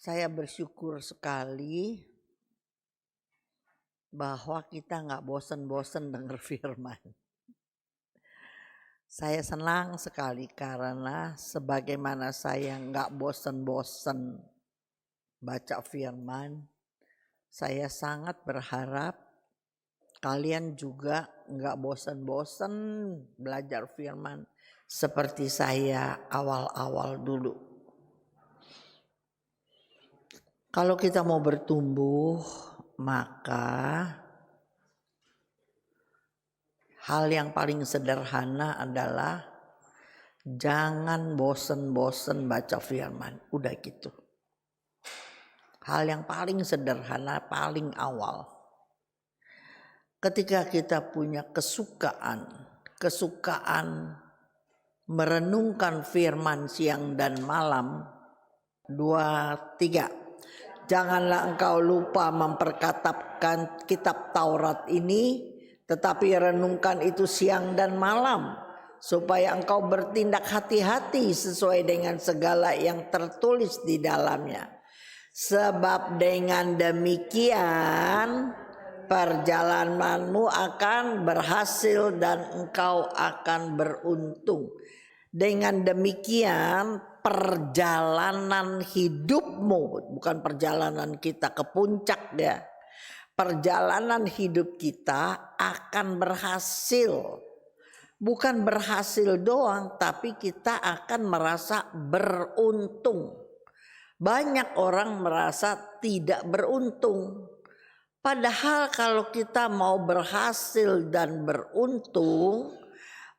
Saya bersyukur sekali bahwa kita nggak bosan-bosan dengar firman. Saya senang sekali karena sebagaimana saya nggak bosan-bosan baca firman, saya sangat berharap kalian juga nggak bosan-bosan belajar firman seperti saya awal-awal dulu. Kalau kita mau bertumbuh, maka hal yang paling sederhana adalah jangan bosen-bosen baca firman. Udah gitu. Hal yang paling sederhana, paling awal. Ketika kita punya kesukaan merenungkan firman siang dan malam, 2, 3. Janganlah engkau lupa memperkatakan kitab Taurat ini, tetapi renungkan itu siang dan malam, supaya engkau bertindak hati-hati sesuai dengan segala yang tertulis di dalamnya. Sebab dengan demikian perjalananmu akan berhasil dan engkau akan beruntung. Dengan demikian perjalanan hidupmu, bukan perjalanan kita ke puncak ya. Perjalanan hidup kita akan berhasil. Bukan berhasil doang, tapi kita akan merasa beruntung. Banyak orang merasa tidak beruntung. Padahal kalau kita mau berhasil dan beruntung,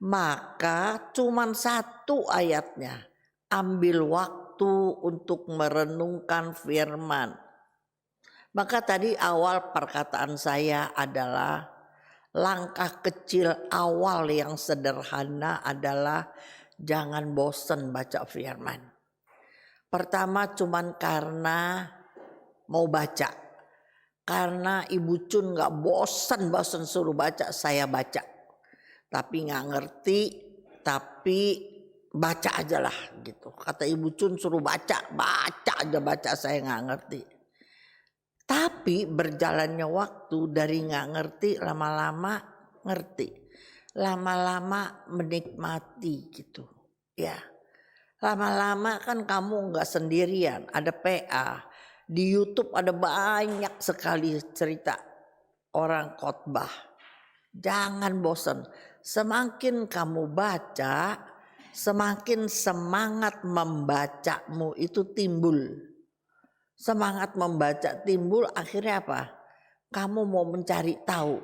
maka cuman satu ayatnya. Ambil waktu untuk merenungkan firman. Maka tadi awal perkataan saya adalah langkah kecil awal yang sederhana adalah jangan bosan baca firman. Pertama cuman karena mau baca. Karena Ibu Cun gak bosan suruh baca, saya baca. Tapi gak ngerti, tapi baca aja lah gitu. Kata Ibu Cun suruh baca aja baca, saya gak ngerti. Tapi berjalannya waktu dari gak ngerti lama-lama ngerti. Lama-lama menikmati gitu ya. Lama-lama kan kamu gak sendirian, ada PA. Di YouTube ada banyak sekali cerita orang khotbah. Jangan bosan. Semakin kamu baca, semakin semangat membacamu itu timbul. Semangat membaca timbul, akhirnya apa? Kamu mau mencari tahu.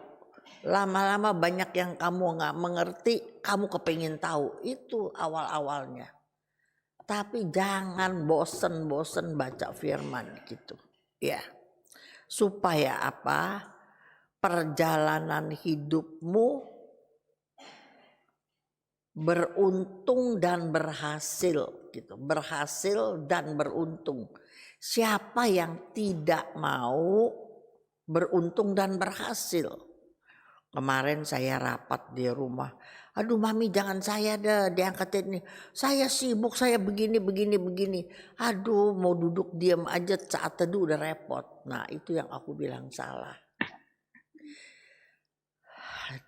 Lama-lama banyak yang kamu gak mengerti, kamu kepingin tahu. Itu awal-awalnya. Tapi jangan bosen-bosen baca firman gitu. Ya. Supaya apa? Perjalanan hidupmu beruntung dan berhasil gitu. Berhasil dan beruntung. Siapa yang tidak mau beruntung dan berhasil? Kemarin saya rapat di rumah. Aduh mami jangan saya deh diangkatin nih. Saya sibuk, saya begini. Aduh mau duduk diam aja saat teduh udah repot. Nah itu yang aku bilang salah.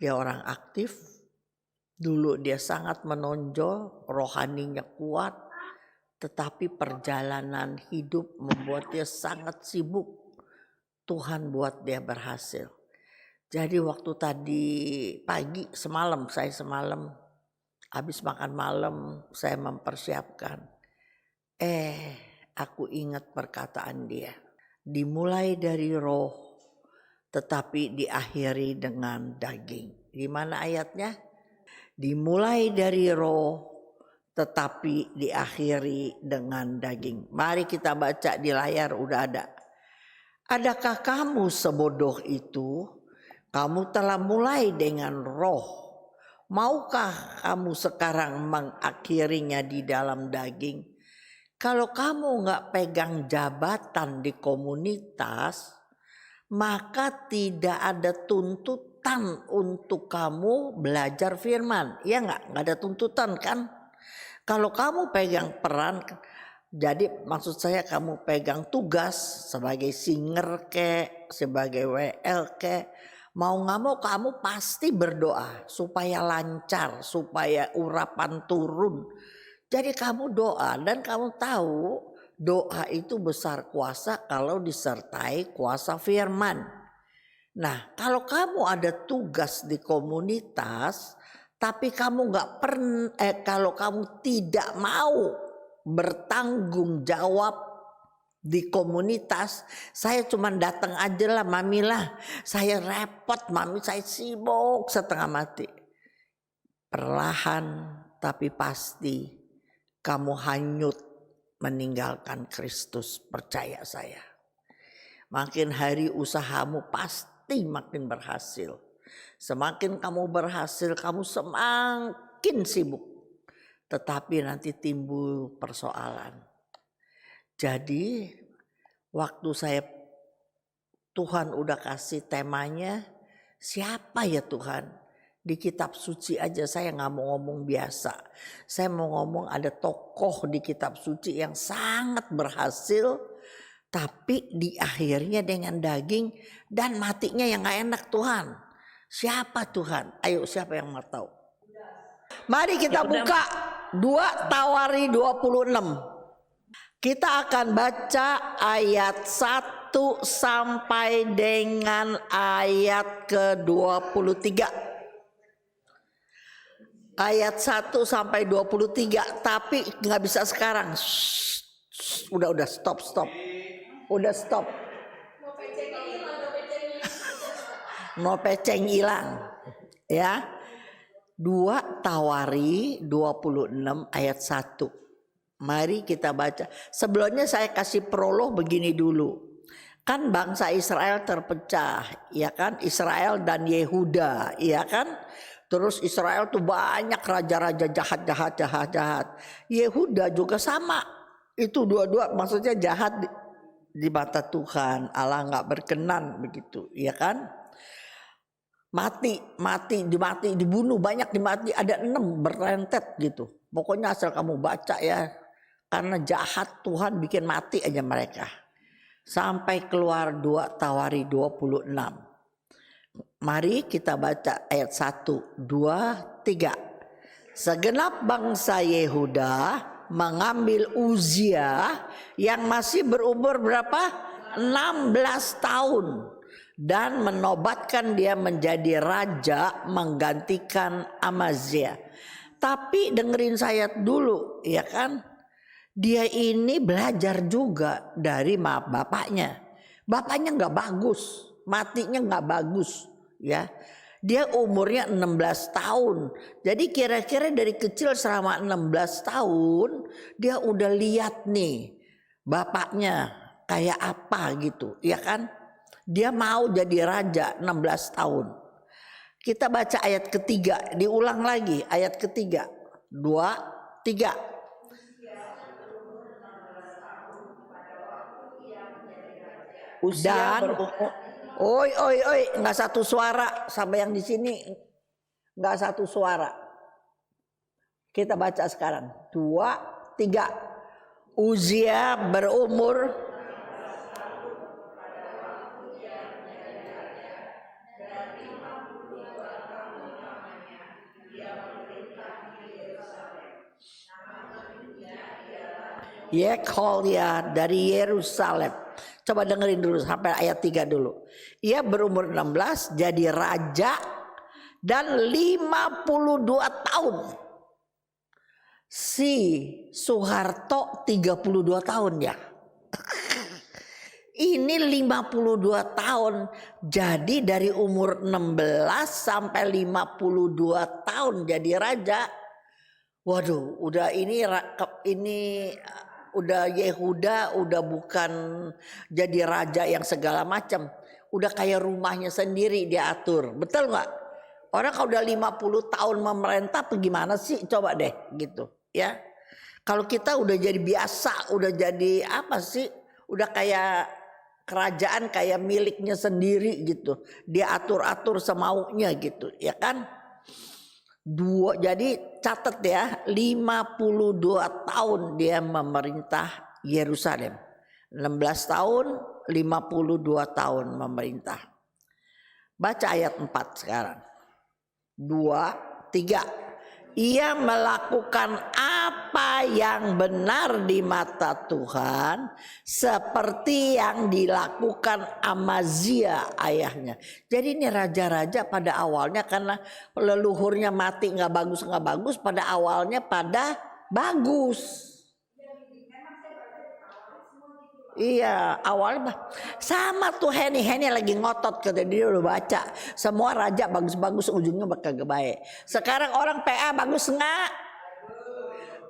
Dia orang aktif. Dulu dia sangat menonjol, rohaninya kuat. Tetapi perjalanan hidup membuat dia sangat sibuk. Tuhan buat dia berhasil. Jadi waktu tadi pagi semalam habis makan malam saya mempersiapkan. Aku ingat perkataan dia. Dimulai dari roh tetapi diakhiri dengan daging. Gimana ayatnya? Dimulai dari roh tetapi diakhiri dengan daging. Mari kita baca di layar udah ada. Adakah kamu sebodoh itu? Kamu telah mulai dengan roh. Maukah kamu sekarang mengakhirinya di dalam daging? Kalau kamu gak pegang jabatan di komunitas, maka tidak ada tuntutan untuk kamu belajar firman. Ya gak ada tuntutan kan? Kalau kamu pegang peran, Jadi maksud saya kamu pegang tugas sebagai singer sebagai WL mau nggak mau kamu pasti berdoa supaya lancar, supaya urapan turun. Jadi kamu doa dan kamu tahu doa itu besar kuasa kalau disertai kuasa firman. Nah, kalau kamu ada tugas di komunitas, tapi kamu kalau kamu tidak mau bertanggung jawab di komunitas, saya cuma datang aja lah mami lah, saya repot mami, saya sibuk setengah mati. Perlahan tapi pasti kamu hanyut meninggalkan Kristus, percaya saya. Makin hari usahamu pasti makin berhasil. Semakin kamu berhasil, kamu semakin sibuk. Tetapi nanti timbul persoalan. Jadi waktu Tuhan udah kasih temanya, siapa ya Tuhan? Di kitab suci aja saya gak mau ngomong biasa. Saya mau ngomong ada tokoh di kitab suci yang sangat berhasil. Tapi di akhirnya dengan daging dan matinya yang gak enak Tuhan. Siapa Tuhan? Ayo siapa yang mau tahu? Mari kita buka 2 Tawari 26. Kita akan baca ayat 1 sampai dengan ayat ke-23. Ayat 1 sampai 23, tapi gak bisa sekarang. Udah stop. Udah stop. Mau peceng hilang. Ya. 2 Tawari 26 ayat 1. Mari kita baca. Sebelumnya saya kasih prolog begini dulu. Kan bangsa Israel terpecah, ya kan? Israel dan Yehuda, ya kan? Terus Israel tuh banyak raja-raja jahat. Yehuda juga sama. Itu dua-dua maksudnya jahat di mata Tuhan. Allah nggak berkenan begitu, ya kan? Mati, dibunuh, banyak dimati, ada 6 berentet gitu. Pokoknya asal kamu baca ya, karena jahat Tuhan bikin mati aja mereka. Sampai keluar 2 Tawari 26. Mari kita baca ayat 1, 2, 3. Segenap bangsa Yehuda mengambil Uzia yang masih berumur berapa? 16 tahun. Dan menobatkan dia menjadi raja menggantikan Amazia. Tapi dengerin saya dulu ya kan. Dia ini belajar juga dari bapaknya. Bapaknya gak bagus. Matinya gak bagus ya. Dia umurnya 16 tahun. Jadi kira-kira dari kecil selama 16 tahun. Dia udah lihat nih bapaknya kayak apa gitu ya kan. Dia mau jadi raja 16 tahun. Kita baca ayat ketiga. Diulang lagi ayat ketiga. 2, 3. Dan oi, nggak satu suara sampai yang di sini nggak satu suara. Kita baca sekarang 2, 3. Uzia berumur Yekholia dari Yerusalem. Coba dengerin dulu sampai ayat 3 dulu. Ia berumur 16 jadi raja dan 52 tahun. Si Soeharto 32 tahun ya. Ini 52 tahun. Jadi dari umur 16 sampai 52 tahun jadi raja. Waduh, udah ini udah Yehuda udah bukan jadi raja yang segala macam. Udah kayak rumahnya sendiri dia atur. Betul nggak? Orang kalau udah 50 tahun memerintah gimana sih? Coba deh gitu ya. Kalau kita udah jadi biasa, udah jadi apa sih? Udah kayak kerajaan kayak miliknya sendiri gitu. Dia atur-atur semaunya gitu, ya kan? Jadi catat ya, 52 tahun dia memerintah Yerusalem. 16 tahun, 52 tahun memerintah. Baca ayat 4 sekarang. 2, 3. Ia melakukan apa yang benar di mata Tuhan seperti yang dilakukan Amazia ayahnya. Jadi ini raja-raja pada awalnya karena leluhurnya mati nggak bagus, pada awalnya pada bagus. Iya, awalnya sama tuh Henny lagi ngotot kata dia udah baca. Semua raja bagus-bagus ujungnya bakal baik. Sekarang orang PA bagus enggak?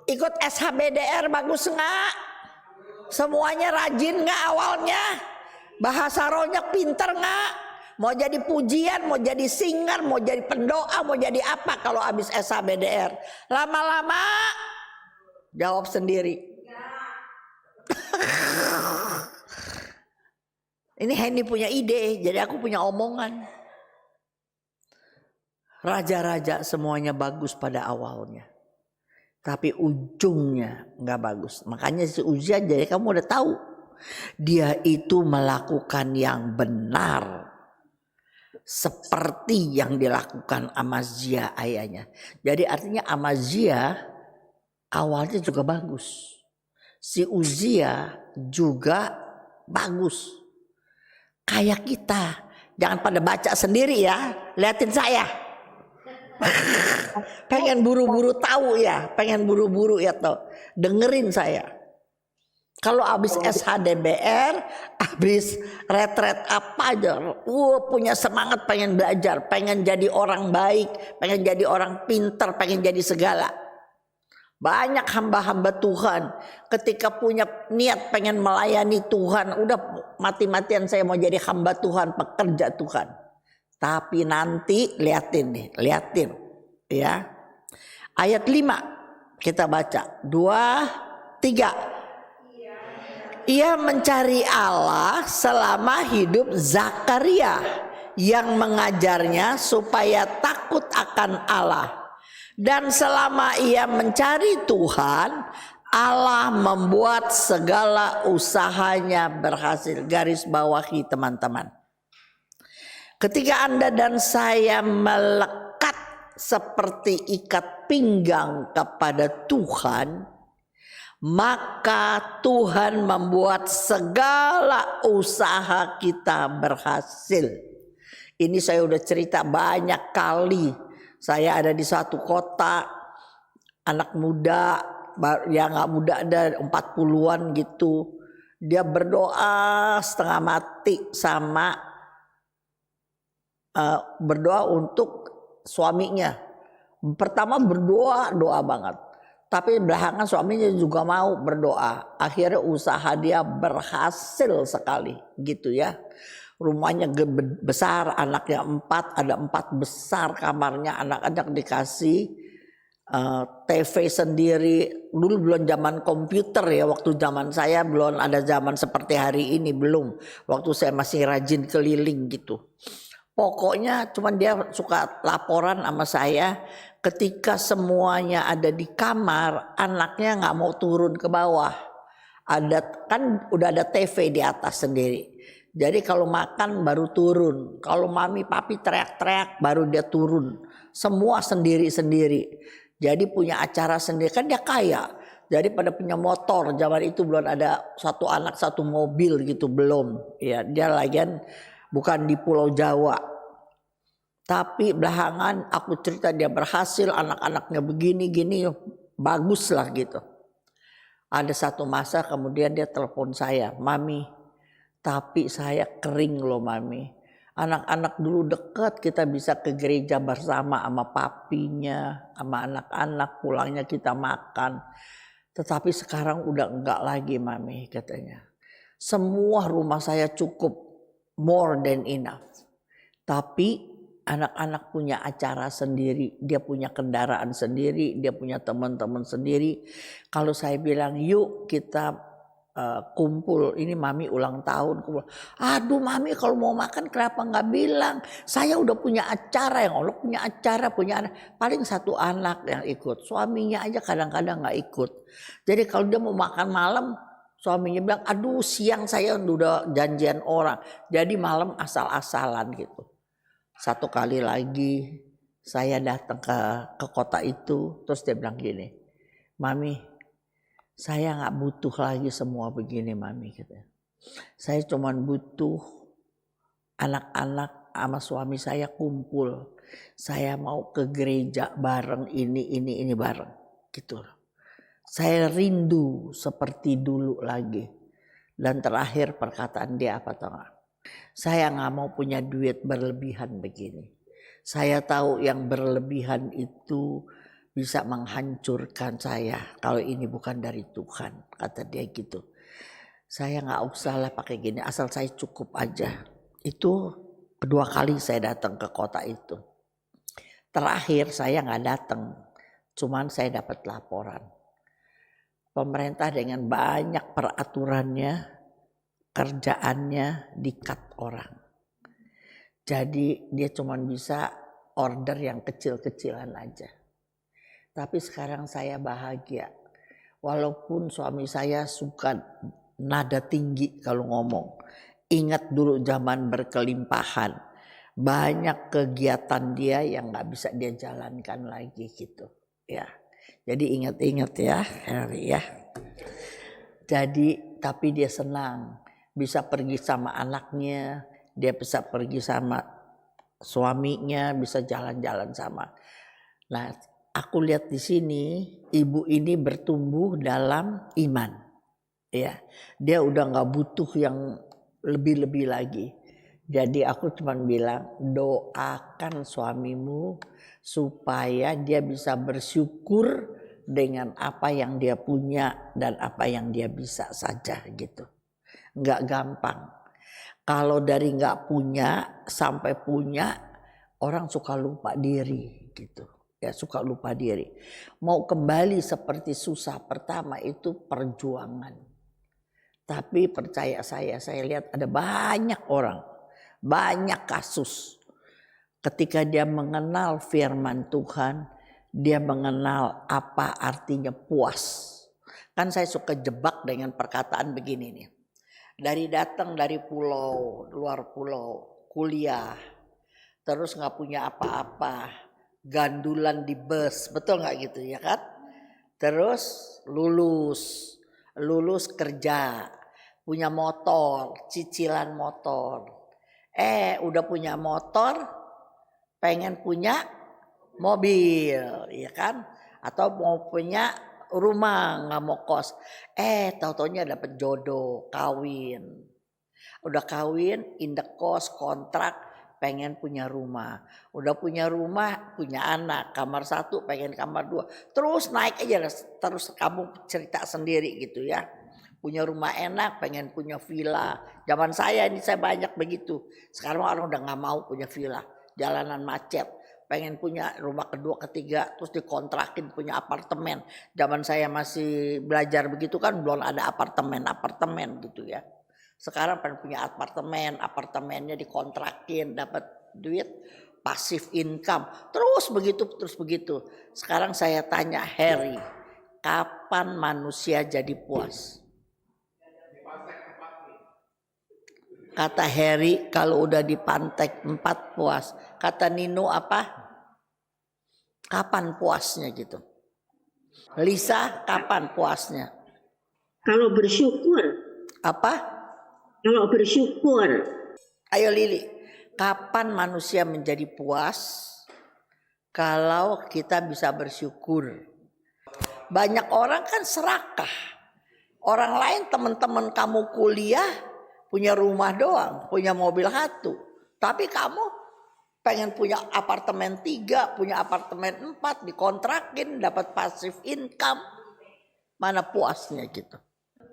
Ikut SHBDR bagus enggak? Semuanya rajin enggak awalnya? Bahasa rohnya pinter enggak? Mau jadi pujian, mau jadi singer, mau jadi pendoa, mau jadi apa kalau habis SHBDR? Lama-lama jawab sendiri. Ini Henny punya ide, jadi aku punya omongan. Raja-raja semuanya bagus pada awalnya, tapi ujungnya nggak bagus. Makanya si Uzia, jadi kamu udah tahu, dia itu melakukan yang benar seperti yang dilakukan Amazia ayahnya. Jadi artinya Amazia awalnya juga bagus. Si Uzia juga bagus. Kayak kita. Jangan pada baca sendiri ya. Liatin saya. Pengen buru-buru tahu ya. Pengen buru-buru ya toh. Dengerin saya. Kalau habis SHDBR, habis retret apa aja. Punya semangat pengen belajar. Pengen jadi orang baik. Pengen jadi orang pintar. Pengen jadi segala. Banyak hamba-hamba Tuhan ketika punya niat pengen melayani Tuhan, udah mati-matian saya mau jadi hamba Tuhan, pekerja Tuhan. Tapi nanti liatin ya. Ayat 5 kita baca. 2, 3. Ia mencari Allah selama hidup Zakaria yang mengajarnya supaya takut akan Allah. Dan selama ia mencari Tuhan, Allah membuat segala usahanya berhasil. Garis bawahi teman-teman. Ketika Anda dan saya melekat seperti ikat pinggang kepada Tuhan, maka Tuhan membuat segala usaha kita berhasil. Ini saya udah cerita banyak kali. Saya ada di satu kota, anak muda, ya nggak muda, ada 40-an gitu. Dia berdoa setengah mati sama berdoa untuk suaminya. Pertama doa banget. Tapi belakangan suaminya juga mau berdoa. Akhirnya usaha dia berhasil sekali gitu ya. Rumahnya besar, anaknya 4, ada 4 besar kamarnya, anak-anak dikasih TV sendiri. Dulu belum zaman komputer ya, waktu zaman saya belum ada zaman seperti hari ini, belum. Waktu saya masih rajin keliling gitu. Pokoknya cuman dia suka laporan sama saya, ketika semuanya ada di kamar, anaknya nggak mau turun ke bawah. Ada kan udah ada TV di atas sendiri. Jadi kalau makan baru turun. Kalau mami papi teriak-teriak baru dia turun. Semua sendiri-sendiri. Jadi punya acara sendiri. Kan dia kaya. Jadi pada punya motor. Zaman itu belum ada satu anak satu mobil gitu. Belum. Ya, dia lagian bukan di Pulau Jawa. Tapi belakangan aku cerita dia berhasil. Anak-anaknya begini-gini. Bagus lah gitu. Ada satu masa kemudian dia telepon saya. Mami, tapi saya kering loh mami. Anak-anak dulu dekat, kita bisa ke gereja bersama sama papinya, sama anak-anak, pulangnya kita makan. Tetapi sekarang udah enggak lagi mami katanya. Semua rumah saya cukup, more than enough. Tapi anak-anak punya acara sendiri, dia punya kendaraan sendiri, dia punya teman-teman sendiri. Kalau saya bilang yuk kita kumpul, ini mami ulang tahun, kumpul. Aduh mami kalau mau makan kenapa nggak bilang? Saya udah punya acara, yang Allah punya acara, punya anak. Paling satu anak yang ikut, suaminya aja kadang-kadang nggak ikut. Jadi kalau dia mau makan malam, Suaminya bilang, aduh siang saya udah janjian orang. Jadi malam asal-asalan gitu. Satu kali lagi saya datang ke kota itu. Terus dia bilang gini, Mami saya gak butuh lagi semua begini Mami. Gitu. Saya cuma butuh anak-anak sama suami saya kumpul. Saya mau ke gereja bareng ini bareng. Gitu loh. Saya rindu seperti dulu lagi. Dan terakhir perkataan dia apa tahu gak? Saya gak mau punya duit berlebihan begini. Saya tahu yang berlebihan itu bisa menghancurkan saya. Kalau ini bukan dari Tuhan. Kata dia gitu. Saya gak usah lah pakai gini. Asal saya cukup aja. Itu kedua kali saya datang ke kota itu. Terakhir saya gak datang. Cuman saya dapat laporan. Pemerintah dengan banyak peraturannya, kerjaannya di-cut orang. Jadi dia cuma bisa order yang kecil-kecilan aja. Tapi sekarang saya bahagia. Walaupun suami saya suka nada tinggi kalau ngomong. Ingat dulu zaman berkelimpahan. Banyak kegiatan dia yang gak bisa dia jalankan lagi gitu. Ya. Jadi ingat-ingat ya Harry ya. Jadi tapi dia senang bisa pergi sama anaknya, dia bisa pergi sama suaminya, bisa jalan-jalan sama. Nah, aku lihat di sini ibu ini bertumbuh dalam iman. Ya, dia udah nggak butuh yang lebih-lebih lagi. Jadi aku cuma bilang doakan suamimu supaya dia bisa bersyukur dengan apa yang dia punya dan apa yang dia bisa saja gitu. Nggak gampang. Kalau dari nggak punya sampai punya orang suka lupa diri gitu. Ya suka lupa diri. Mau kembali seperti susah pertama itu perjuangan. Tapi percaya saya lihat ada banyak orang, banyak kasus. Ketika dia mengenal firman Tuhan, dia mengenal apa artinya puas. Kan saya suka jebak dengan perkataan begini nih. Datang dari pulau, luar pulau, kuliah. Terus gak punya apa-apa. Gandulan di bus, betul gak gitu ya kan? Terus lulus kerja. Punya motor, cicilan motor. Udah punya motor, pengen punya mobil, ya kan? Atau mau punya rumah, nggak mau kos. Tahu-taunya dapat jodoh, kawin. Udah kawin, indekos, kontrak, pengen punya rumah. Udah punya rumah, punya anak, kamar 1, pengen kamar 2. Terus naik aja, terus kamu cerita sendiri gitu ya. Punya rumah enak, pengen punya villa. Zaman saya ini saya banyak begitu. Sekarang orang udah nggak mau punya villa, jalanan macet. Pengen punya rumah kedua, ketiga, terus dikontrakin punya apartemen. Zaman saya masih belajar begitu kan belum ada apartemen gitu ya. Sekarang pengen punya apartemennya dikontrakin, dapat duit, passive income. Terus begitu. Sekarang saya tanya Harry, kapan manusia jadi puas? Kata Harry kalau udah dipantek 4 puas. Kata Nino apa? Kapan puasnya gitu? Lisa kapan puasnya? Kalau bersyukur. Apa? Kalau bersyukur. Ayo Lili, kapan manusia menjadi puas? Kalau kita bisa bersyukur. Banyak orang kan serakah. Orang lain teman-teman kamu kuliah punya rumah doang, punya mobil 1. Tapi kamu pengen punya apartemen 3, punya apartemen 4, dikontrakin, dapat passive income. Mana puasnya gitu.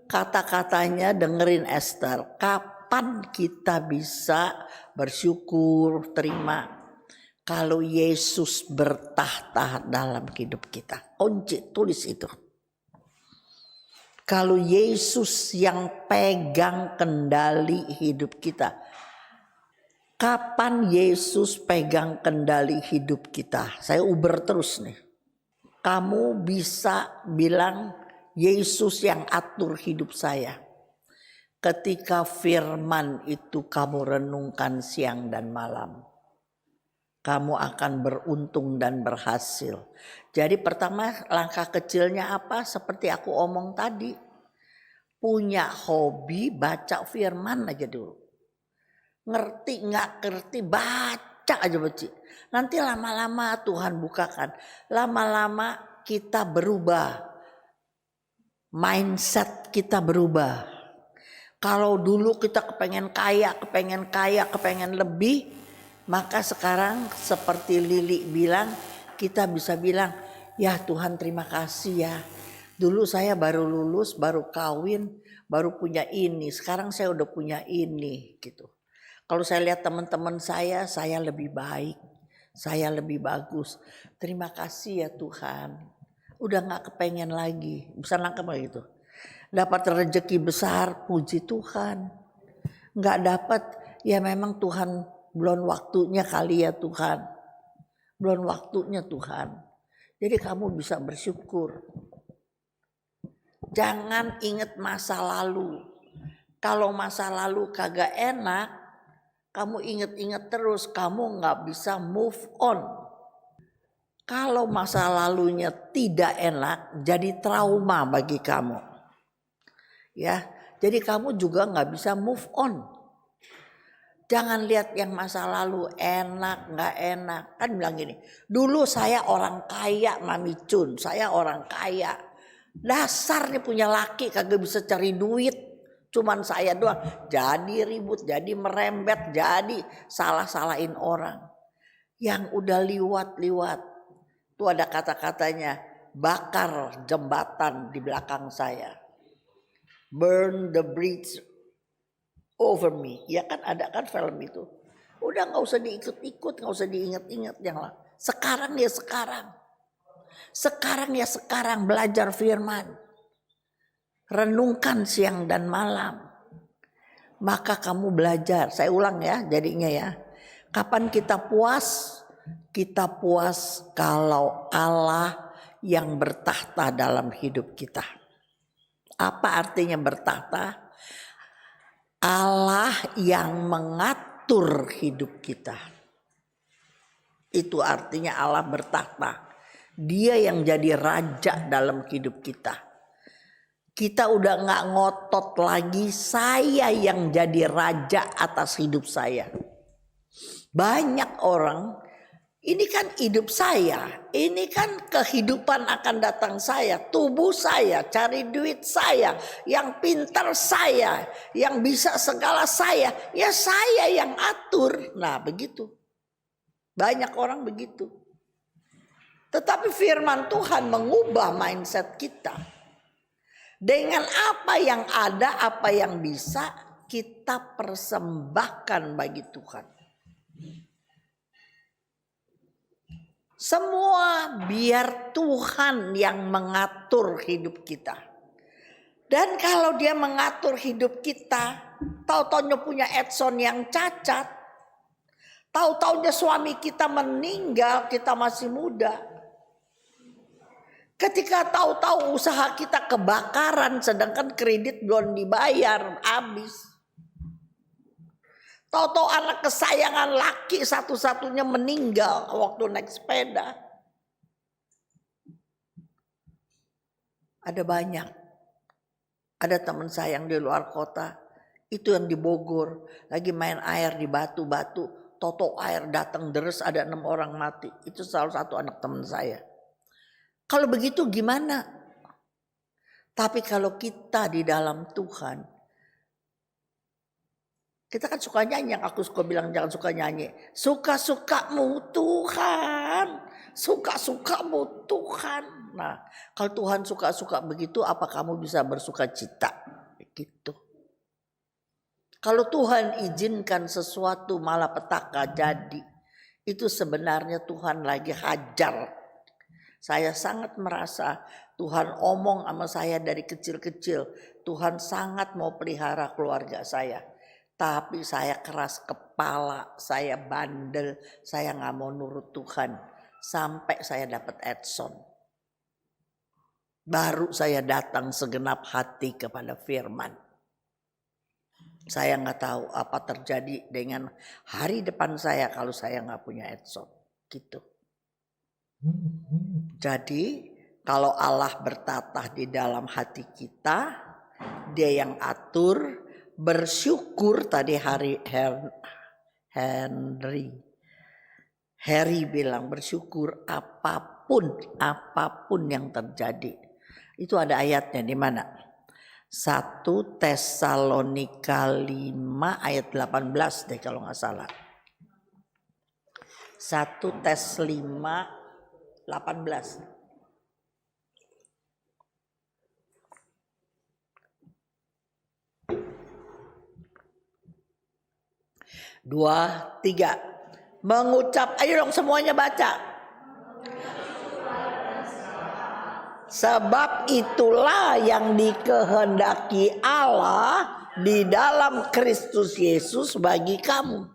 Kata-katanya dengerin Esther, kapan kita bisa bersyukur, terima. Kalau Yesus bertahta dalam hidup kita. Kunci, tulis itu. Kalau Yesus yang pegang kendali hidup kita. Kapan Yesus pegang kendali hidup kita? Saya uber terus nih. Kamu bisa bilang Yesus yang atur hidup saya. Ketika firman itu kamu renungkan siang dan malam, kamu akan beruntung dan berhasil. Jadi pertama langkah kecilnya apa? Seperti aku omong tadi. Punya hobi baca firman aja dulu. Ngerti nggak ngerti baca aja baca. Nanti lama-lama Tuhan bukakan. Lama-lama kita berubah. Mindset kita berubah. Kalau dulu kita kepengen kaya, kepengen lebih, maka sekarang seperti Lili bilang, kita bisa bilang, ya Tuhan terima kasih ya. Dulu saya baru lulus, baru kawin, baru punya ini. Sekarang saya udah punya ini gitu. Kalau saya lihat teman-teman saya lebih baik, saya lebih bagus. Terima kasih ya Tuhan. Udah gak kepengen lagi. Bisa nangkep gitu. Dapat rezeki besar, puji Tuhan. Gak dapat, ya memang Tuhan belum waktunya kali ya Tuhan. Belum waktunya Tuhan. Jadi kamu bisa bersyukur. Jangan ingat masa lalu. Kalau masa lalu kagak enak, kamu ingat-ingat terus, kamu gak bisa move on. Kalau masa lalunya tidak enak, jadi trauma bagi kamu. Ya, jadi kamu juga gak bisa move on. Jangan lihat yang masa lalu enak, gak enak. Kan bilang gini, dulu saya orang kaya Mami Cun, saya orang kaya. Dasar nih punya laki kagak bisa cari duit. Cuman saya doang. Jadi ribut, jadi merembet, jadi salah-salahin orang. Yang udah liwat-liwat. Tuh ada kata-katanya, bakar jembatan di belakang saya. Burn the bridge over me. Ya kan ada kan film itu. Udah gak usah diikut-ikut, gak usah diingat-ingat yang lah. Sekarang ya sekarang. Sekarang ya sekarang belajar firman. Renungkan siang dan malam. Maka kamu belajar. Saya ulang ya jadinya ya. Kapan kita puas? Kita puas kalau Allah yang bertahta dalam hidup kita. Apa artinya bertahta? Allah yang mengatur hidup kita. Itu artinya Allah bertahta. Dia yang jadi raja dalam hidup kita. Kita udah gak ngotot lagi, saya yang jadi raja atas hidup saya. Banyak orang, ini kan hidup saya, ini kan kehidupan akan datang saya, tubuh saya, cari duit saya, yang pintar saya, yang bisa segala saya, ya saya yang atur. Nah begitu, banyak orang begitu. Tetapi firman Tuhan mengubah mindset kita. Dengan apa yang ada, apa yang bisa kita persembahkan bagi Tuhan. Semua biar Tuhan yang mengatur hidup kita. Dan kalau dia mengatur hidup kita, tahu-taunya punya Edson yang cacat, tahu-taunya suami kita meninggal, kita masih muda. Ketika tahu-tahu usaha kita kebakaran sedangkan kredit belum dibayar, habis. Tahu-tahu anak kesayangan laki satu-satunya meninggal waktu naik sepeda. Ada banyak. Ada teman saya yang di luar kota, itu yang di Bogor, lagi main air di batu-batu, tahu-tahu air datang deres ada 6 orang mati. Itu salah satu anak teman saya. Kalau begitu gimana? Tapi kalau kita di dalam Tuhan, kita kan suka nyanyi, yang aku suka bilang jangan suka nyanyi. Suka-sukamu Tuhan, suka-sukamu Tuhan. Nah, kalau Tuhan suka-suka begitu, apa kamu bisa bersuka cita? Gitu. Kalau Tuhan izinkan sesuatu malapetaka jadi, itu sebenarnya Tuhan lagi hajar. Saya sangat merasa Tuhan omong sama saya dari kecil-kecil. Tuhan sangat mau pelihara keluarga saya. Tapi saya keras kepala, saya bandel, saya gak mau nurut Tuhan. Sampai saya dapat Edson. baru saya datang segenap hati kepada firman. Saya nggak tahu apa terjadi dengan hari depan saya kalau saya nggak punya Edson. Gitu. Jadi kalau Allah bertatah di dalam hati kita, Dia yang atur. Bersyukur tadi Harry bilang bersyukur apapun yang terjadi. Itu ada ayatnya di mana? 1 Tesalonika 5 ayat 18 deh kalau nggak salah. 1 Tes 5 18. 2, 3. Mengucap, ayo dong semuanya baca. Sebab itulah yang dikehendaki Allah di dalam Kristus Yesus bagi kamu.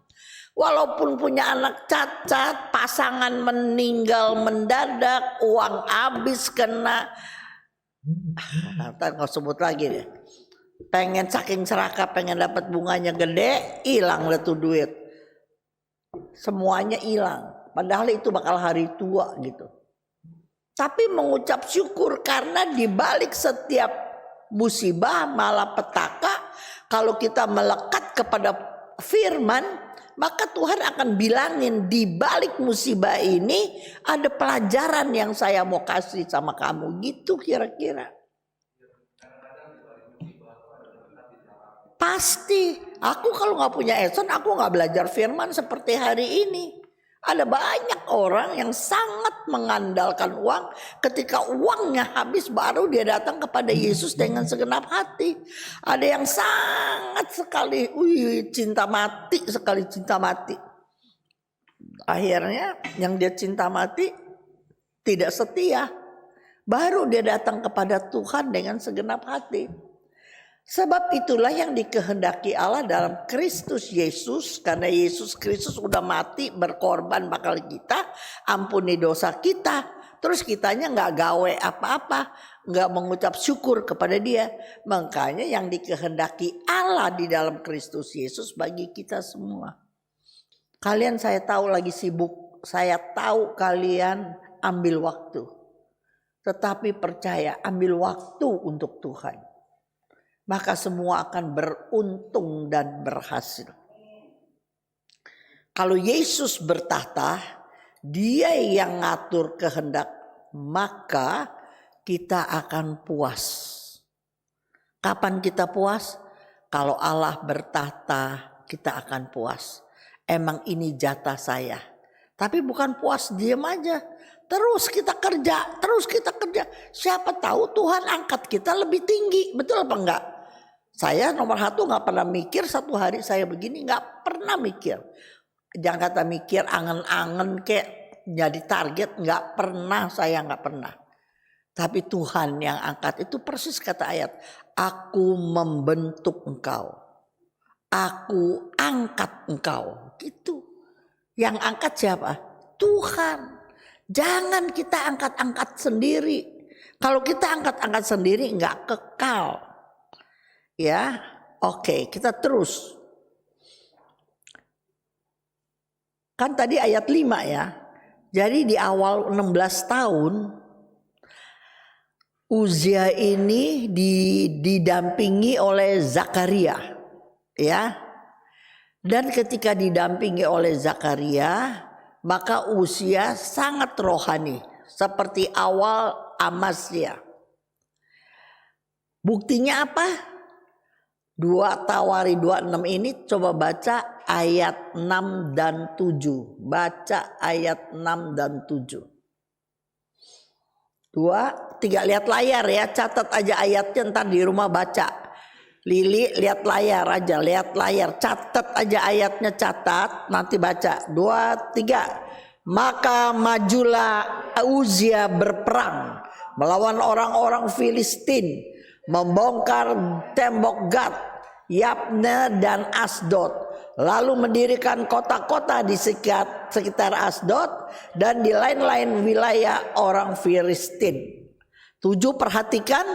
Walaupun punya anak cacat, pasangan meninggal mendadak, uang habis kena, nggak sebut lagi deh. Pengen saking serakah, pengen dapat bunganya gede, hilang lah tuh duit. Semuanya hilang. Padahal itu bakal hari tua gitu. Tapi mengucap syukur karena di balik setiap musibah malapetaka, kalau kita melekat kepada firman, maka Tuhan akan bilangin di balik musibah ini ada pelajaran yang saya mau kasih sama kamu. Gitu kira-kira. Pasti, aku kalau nggak punya Edson, aku nggak belajar firman seperti hari ini. Ada banyak orang yang sangat mengandalkan uang. Ketika uangnya habis baru dia datang kepada Yesus dengan segenap hati. Ada yang sangat sekali, cinta mati. Akhirnya yang dia cinta mati tidak setia. Baru dia datang kepada Tuhan dengan segenap hati. Sebab itulah yang dikehendaki Allah dalam Kristus Yesus. Karena Yesus Kristus udah mati berkorban bakal kita, ampuni dosa kita. Terus kitanya gak gawe apa-apa, gak mengucap syukur kepada Dia. Makanya yang dikehendaki Allah di dalam Kristus Yesus bagi kita semua. Kalian saya tahu lagi sibuk, saya tahu kalian ambil waktu. Tetapi percaya, ambil waktu untuk Tuhan. Maka semua akan beruntung dan berhasil. Kalau Yesus bertahta, Dia yang ngatur kehendak, maka kita akan puas. Kapan kita puas? Kalau Allah bertahta, kita akan puas. Emang ini jatah saya. Tapi bukan puas diam aja. Terus kita kerja. Siapa tahu Tuhan angkat kita lebih tinggi. Betul apa enggak? Saya nomor 1 gak pernah mikir satu hari saya begini. Gak pernah mikir. Jangan kata mikir angen-angen kayak jadi target. Gak pernah, saya gak pernah. Tapi Tuhan yang angkat. Itu persis kata ayat. Aku membentuk engkau. Aku angkat engkau. Gitu. Yang angkat siapa? Tuhan. Jangan kita angkat-angkat sendiri. Kalau kita angkat-angkat sendiri gak kekal. Ya, oke, kita terus. Kan tadi ayat 5 ya. Jadi di awal 16 tahun Uzia ini didampingi oleh Zakaria, ya. Dan ketika didampingi oleh Zakaria, maka Uzia sangat rohani seperti awal Amasya. Buktinya apa? 2 Tawari 26 ini coba baca ayat 6 dan 7. Baca ayat 6 dan 7. 2, 3 lihat layar ya. Catat aja ayatnya ntar di rumah baca. Lili lihat layar aja. Lihat layar. Catat aja ayatnya, catat. Nanti baca. 2, 3. Maka majulah Uzia berperang melawan orang-orang Filistin. Membongkar tembok Gad, Yabne dan Asdod. Lalu mendirikan kota-kota di sekitar Asdod dan di lain-lain wilayah orang Filistin. 7, perhatikan,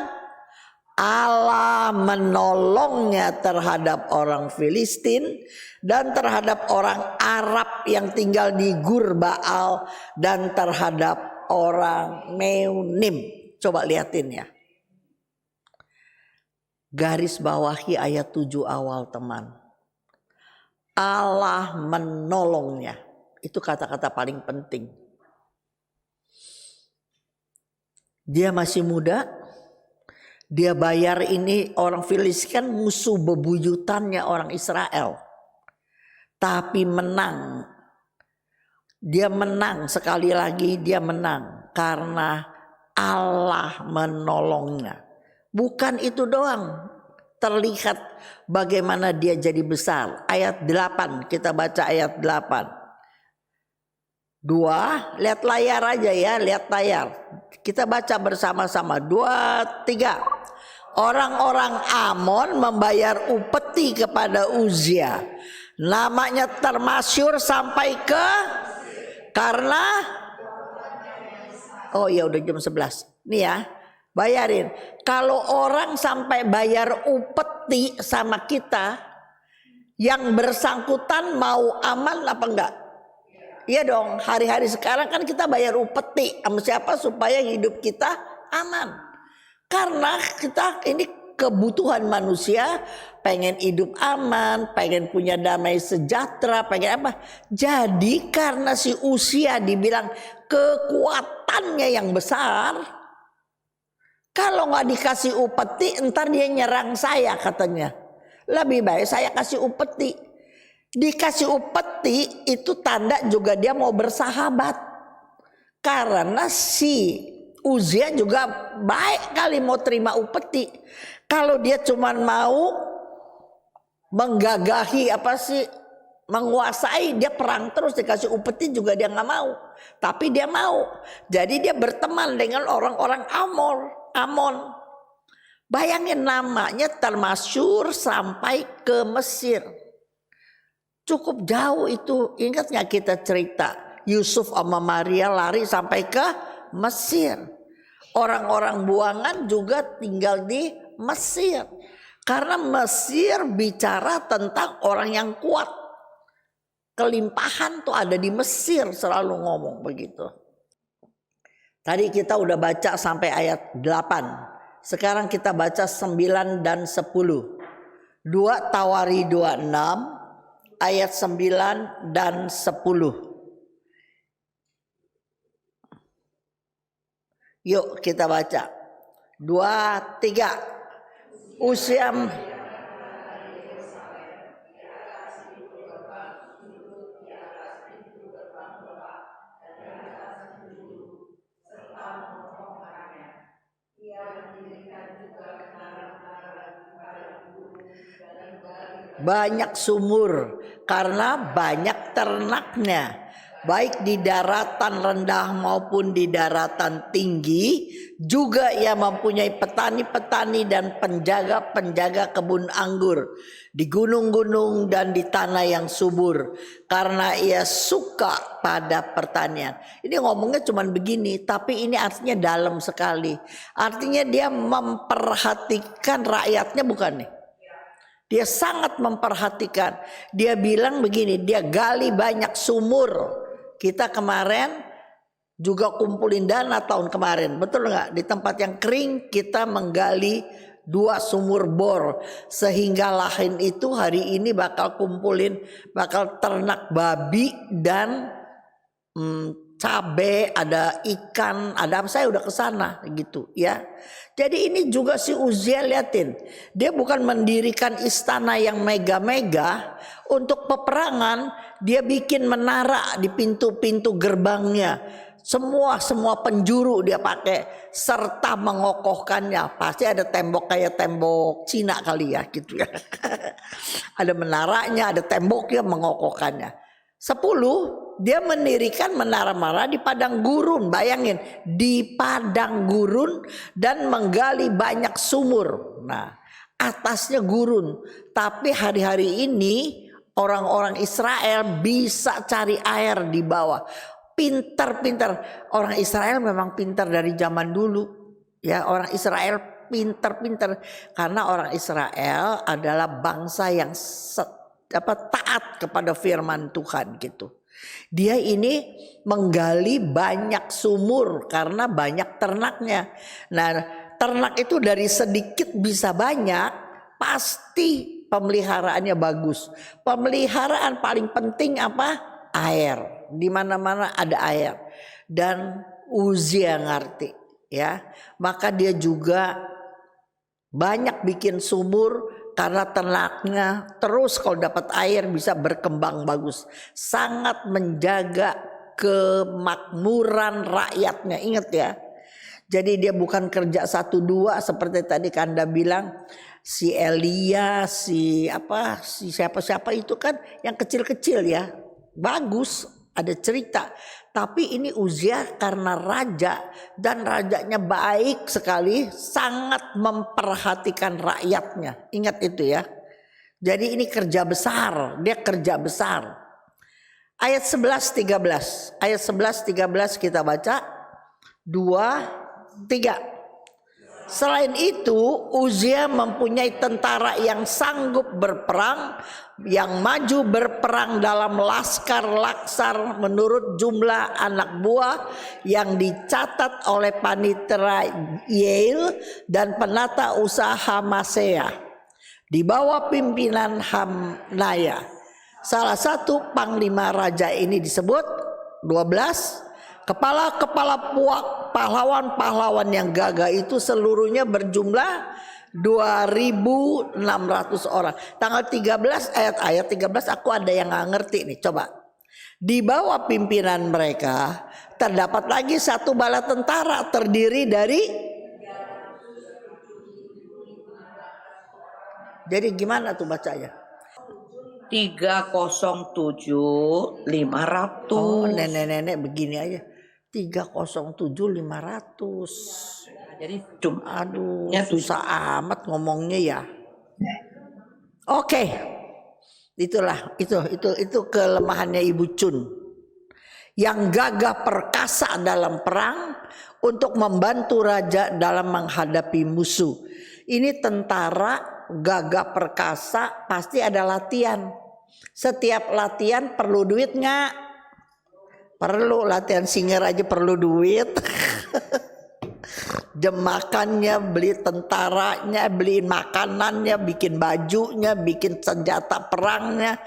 Allah menolongnya terhadap orang Filistin dan terhadap orang Arab yang tinggal di Gur Baal dan terhadap orang Meunim. Coba liatin ya. Garis bawahi ayat 7 awal, teman. Allah menolongnya. Itu kata-kata paling penting. Dia masih muda. Dia bayar ini, orang Filistin kan musuh bebuyutannya orang Israel. Tapi menang. Dia menang, sekali lagi dia menang. Karena Allah menolongnya. Bukan itu doang. Terlihat bagaimana dia jadi besar. Ayat 8, kita baca ayat 8. 2, lihat layar aja ya, lihat layar. Kita baca bersama-sama. 2, 3. Orang-orang Amon membayar upeti kepada Uzia. Namanya termasyur sampai ke, karena oh ya udah jam 11. Nih ya, bayarin. Kalau orang sampai bayar upeti sama kita, yang bersangkutan mau aman apa enggak? Iya dong, hari-hari sekarang kan kita bayar upeti sama siapa supaya hidup kita aman. Karena kita ini kebutuhan manusia, pengen hidup aman, pengen punya damai sejahtera, pengen apa. Jadi karena si Uzia dibilang kekuatannya yang besar, kalau nggak dikasih upeti ntar dia nyerang saya katanya. Lebih baik saya kasih upeti. Dikasih upeti itu tanda juga dia mau bersahabat. Karena si Uzia juga baik kali mau terima upeti. Kalau dia cuma mau menggagahi menguasai, dia perang terus, dikasih upeti juga dia nggak mau. Tapi dia mau. Jadi dia berteman dengan orang-orang Amon. Bayangin, namanya termasyur sampai ke Mesir. Cukup jauh itu. Ingat nggak kita cerita Yusuf sama Maria lari sampai ke Mesir. Orang-orang buangan juga tinggal di Mesir. Karena Mesir bicara tentang orang yang kuat. Kelimpahan tuh ada di Mesir, selalu ngomong begitu. Tadi kita udah baca sampai ayat 8. Sekarang kita baca 9 dan 10. 2 Tawari 26 ayat 9 dan 10. Yuk kita baca. 2, 3. Uzia banyak sumur karena banyak ternaknya, baik di daratan rendah maupun di daratan tinggi. Juga ia mempunyai petani-petani dan penjaga-penjaga kebun anggur di gunung-gunung dan di tanah yang subur, karena ia suka pada pertanian. Ini ngomongnya cuma begini, tapi ini artinya dalam sekali. Artinya dia memperhatikan rakyatnya, bukan nih? Dia sangat memperhatikan. Dia bilang begini, dia gali banyak sumur. Kita kemarin juga kumpulin dana tahun kemarin, betul nggak? Di tempat yang kering kita menggali 2 sumur bor, sehingga lahan itu hari ini bakal ternak babi dan cabe, ada ikan, ada apa, saya udah kesana gitu ya. Jadi ini juga si Uzia, liatin, dia bukan mendirikan istana yang mega-mega untuk peperangan, dia bikin menara di pintu-pintu gerbangnya. Semua penjuru dia pakai, serta mengokohkannya. Pasti ada tembok kayak tembok Cina kali ya gitu ya. Ada menaranya, ada temboknya mengokohkannya. 10, dia mendirikan menara-menara di padang gurun. Bayangin, di padang gurun dan menggali banyak sumur. Nah, atasnya gurun. Tapi hari-hari ini orang-orang Israel bisa cari air di bawah. Pintar. Orang Israel memang pintar dari zaman dulu Ya, orang Israel pinter-pinter karena orang Israel adalah bangsa yang taat kepada firman Tuhan gitu. Dia ini menggali banyak sumur karena banyak ternaknya. Nah, ternak itu dari sedikit bisa banyak, pasti pemeliharaannya bagus. Pemeliharaan paling penting apa? Air. Di mana-mana ada air. Dan Uzia ngerti, ya. Maka dia juga banyak bikin sumur karena ternaknya terus kalau dapat air bisa berkembang bagus. Sangat menjaga kemakmuran rakyatnya. Ingat ya. Jadi dia bukan kerja 1-2 seperti tadi Kanda bilang. Si Elia, si siapa-siapa itu kan yang kecil-kecil ya. Bagus, ada cerita. Tapi ini Uzia karena raja dan rajanya baik sekali, sangat memperhatikan rakyatnya. Ingat itu ya. Jadi ini kerja besar, dia kerja besar. Ayat 11-13. Ayat 11-13 kita baca. 2, 3. Selain itu Uzia mempunyai tentara yang sanggup berperang, yang maju berperang dalam laskar menurut jumlah anak buah yang dicatat oleh panitera Yale dan penata usaha Masea di bawah pimpinan Hamnaya. Salah satu panglima raja ini disebut 12. Kepala-kepala puak pahlawan-pahlawan yang gagah itu seluruhnya berjumlah 2.600 orang. Tanggal 13 ayat 13 aku ada yang gak ngerti nih, coba. Di bawah pimpinan mereka terdapat lagi satu bala tentara terdiri dari. Jadi gimana tuh bacanya? 307.500. Oh, nenek-nenek begini aja. 307.500. Jadi aduh, susah amat ngomongnya ya. Oke. Itulah itu kelemahannya Ibu Chun. Yang gagah perkasa dalam perang untuk membantu raja dalam menghadapi musuh. Ini tentara gagah perkasa pasti ada latihan. Setiap latihan perlu duit nggak? Perlu, latihan singer aja perlu duit. Jam makannya, beli tentaranya, beli makanannya, bikin bajunya, bikin senjata perangnya.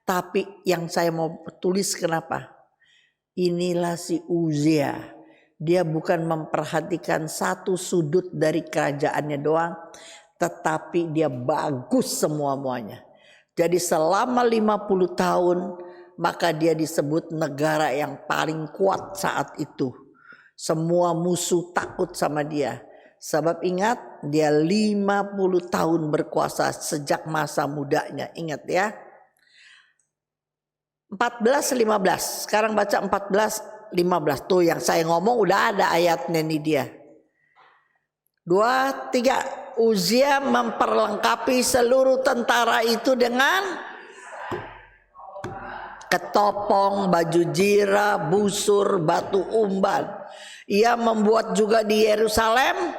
Tapi yang saya mau tulis kenapa? Inilah si Uzia. Dia bukan memperhatikan satu sudut dari kerajaannya doang, tetapi dia bagus semua-muanya. Jadi selama 50 tahun maka dia disebut negara yang paling kuat saat itu. Semua musuh takut sama dia. Sebab ingat dia 50 tahun berkuasa sejak masa mudanya. Ingat ya. 14-15. Sekarang baca 14-15. Tuh yang saya ngomong udah ada ayatnya nih dia. 2, 3. Uzia memperlengkapi seluruh tentara itu dengan ketopong, baju jira, busur, batu umban. Ia membuat juga di Yerusalem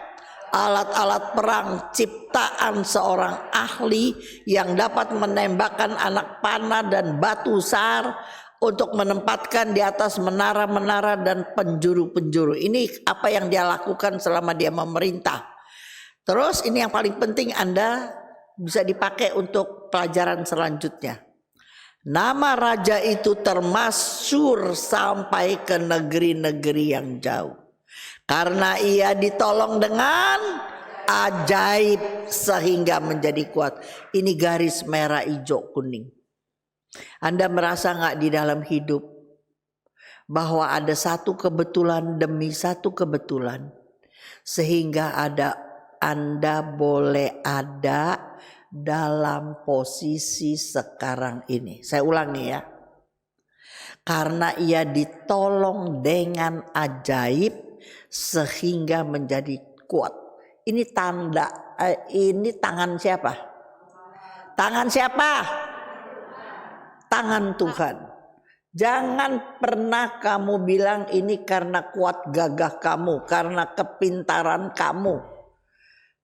alat-alat perang ciptaan seorang ahli yang dapat menembakkan anak panah dan batu sar untuk menempatkan di atas menara-menara dan penjuru-penjuru. Ini apa yang dia lakukan selama dia memerintah. Terus ini yang paling penting Anda bisa dipakai untuk pelajaran selanjutnya. Nama raja itu termasyhur sampai ke negeri-negeri yang jauh. Karena ia ditolong dengan ajaib sehingga menjadi kuat. Ini garis merah, hijau, kuning. Anda merasa gak di dalam hidup bahwa ada satu kebetulan demi satu kebetulan. Sehingga Anda boleh ada dalam posisi sekarang ini. Saya ulangi ya. Karena ia ditolong dengan ajaib sehingga menjadi kuat. Ini tanda, ini tangan siapa? Tangan siapa? Tangan Tuhan. Jangan pernah kamu bilang ini karena kuat gagah kamu, karena kepintaran kamu.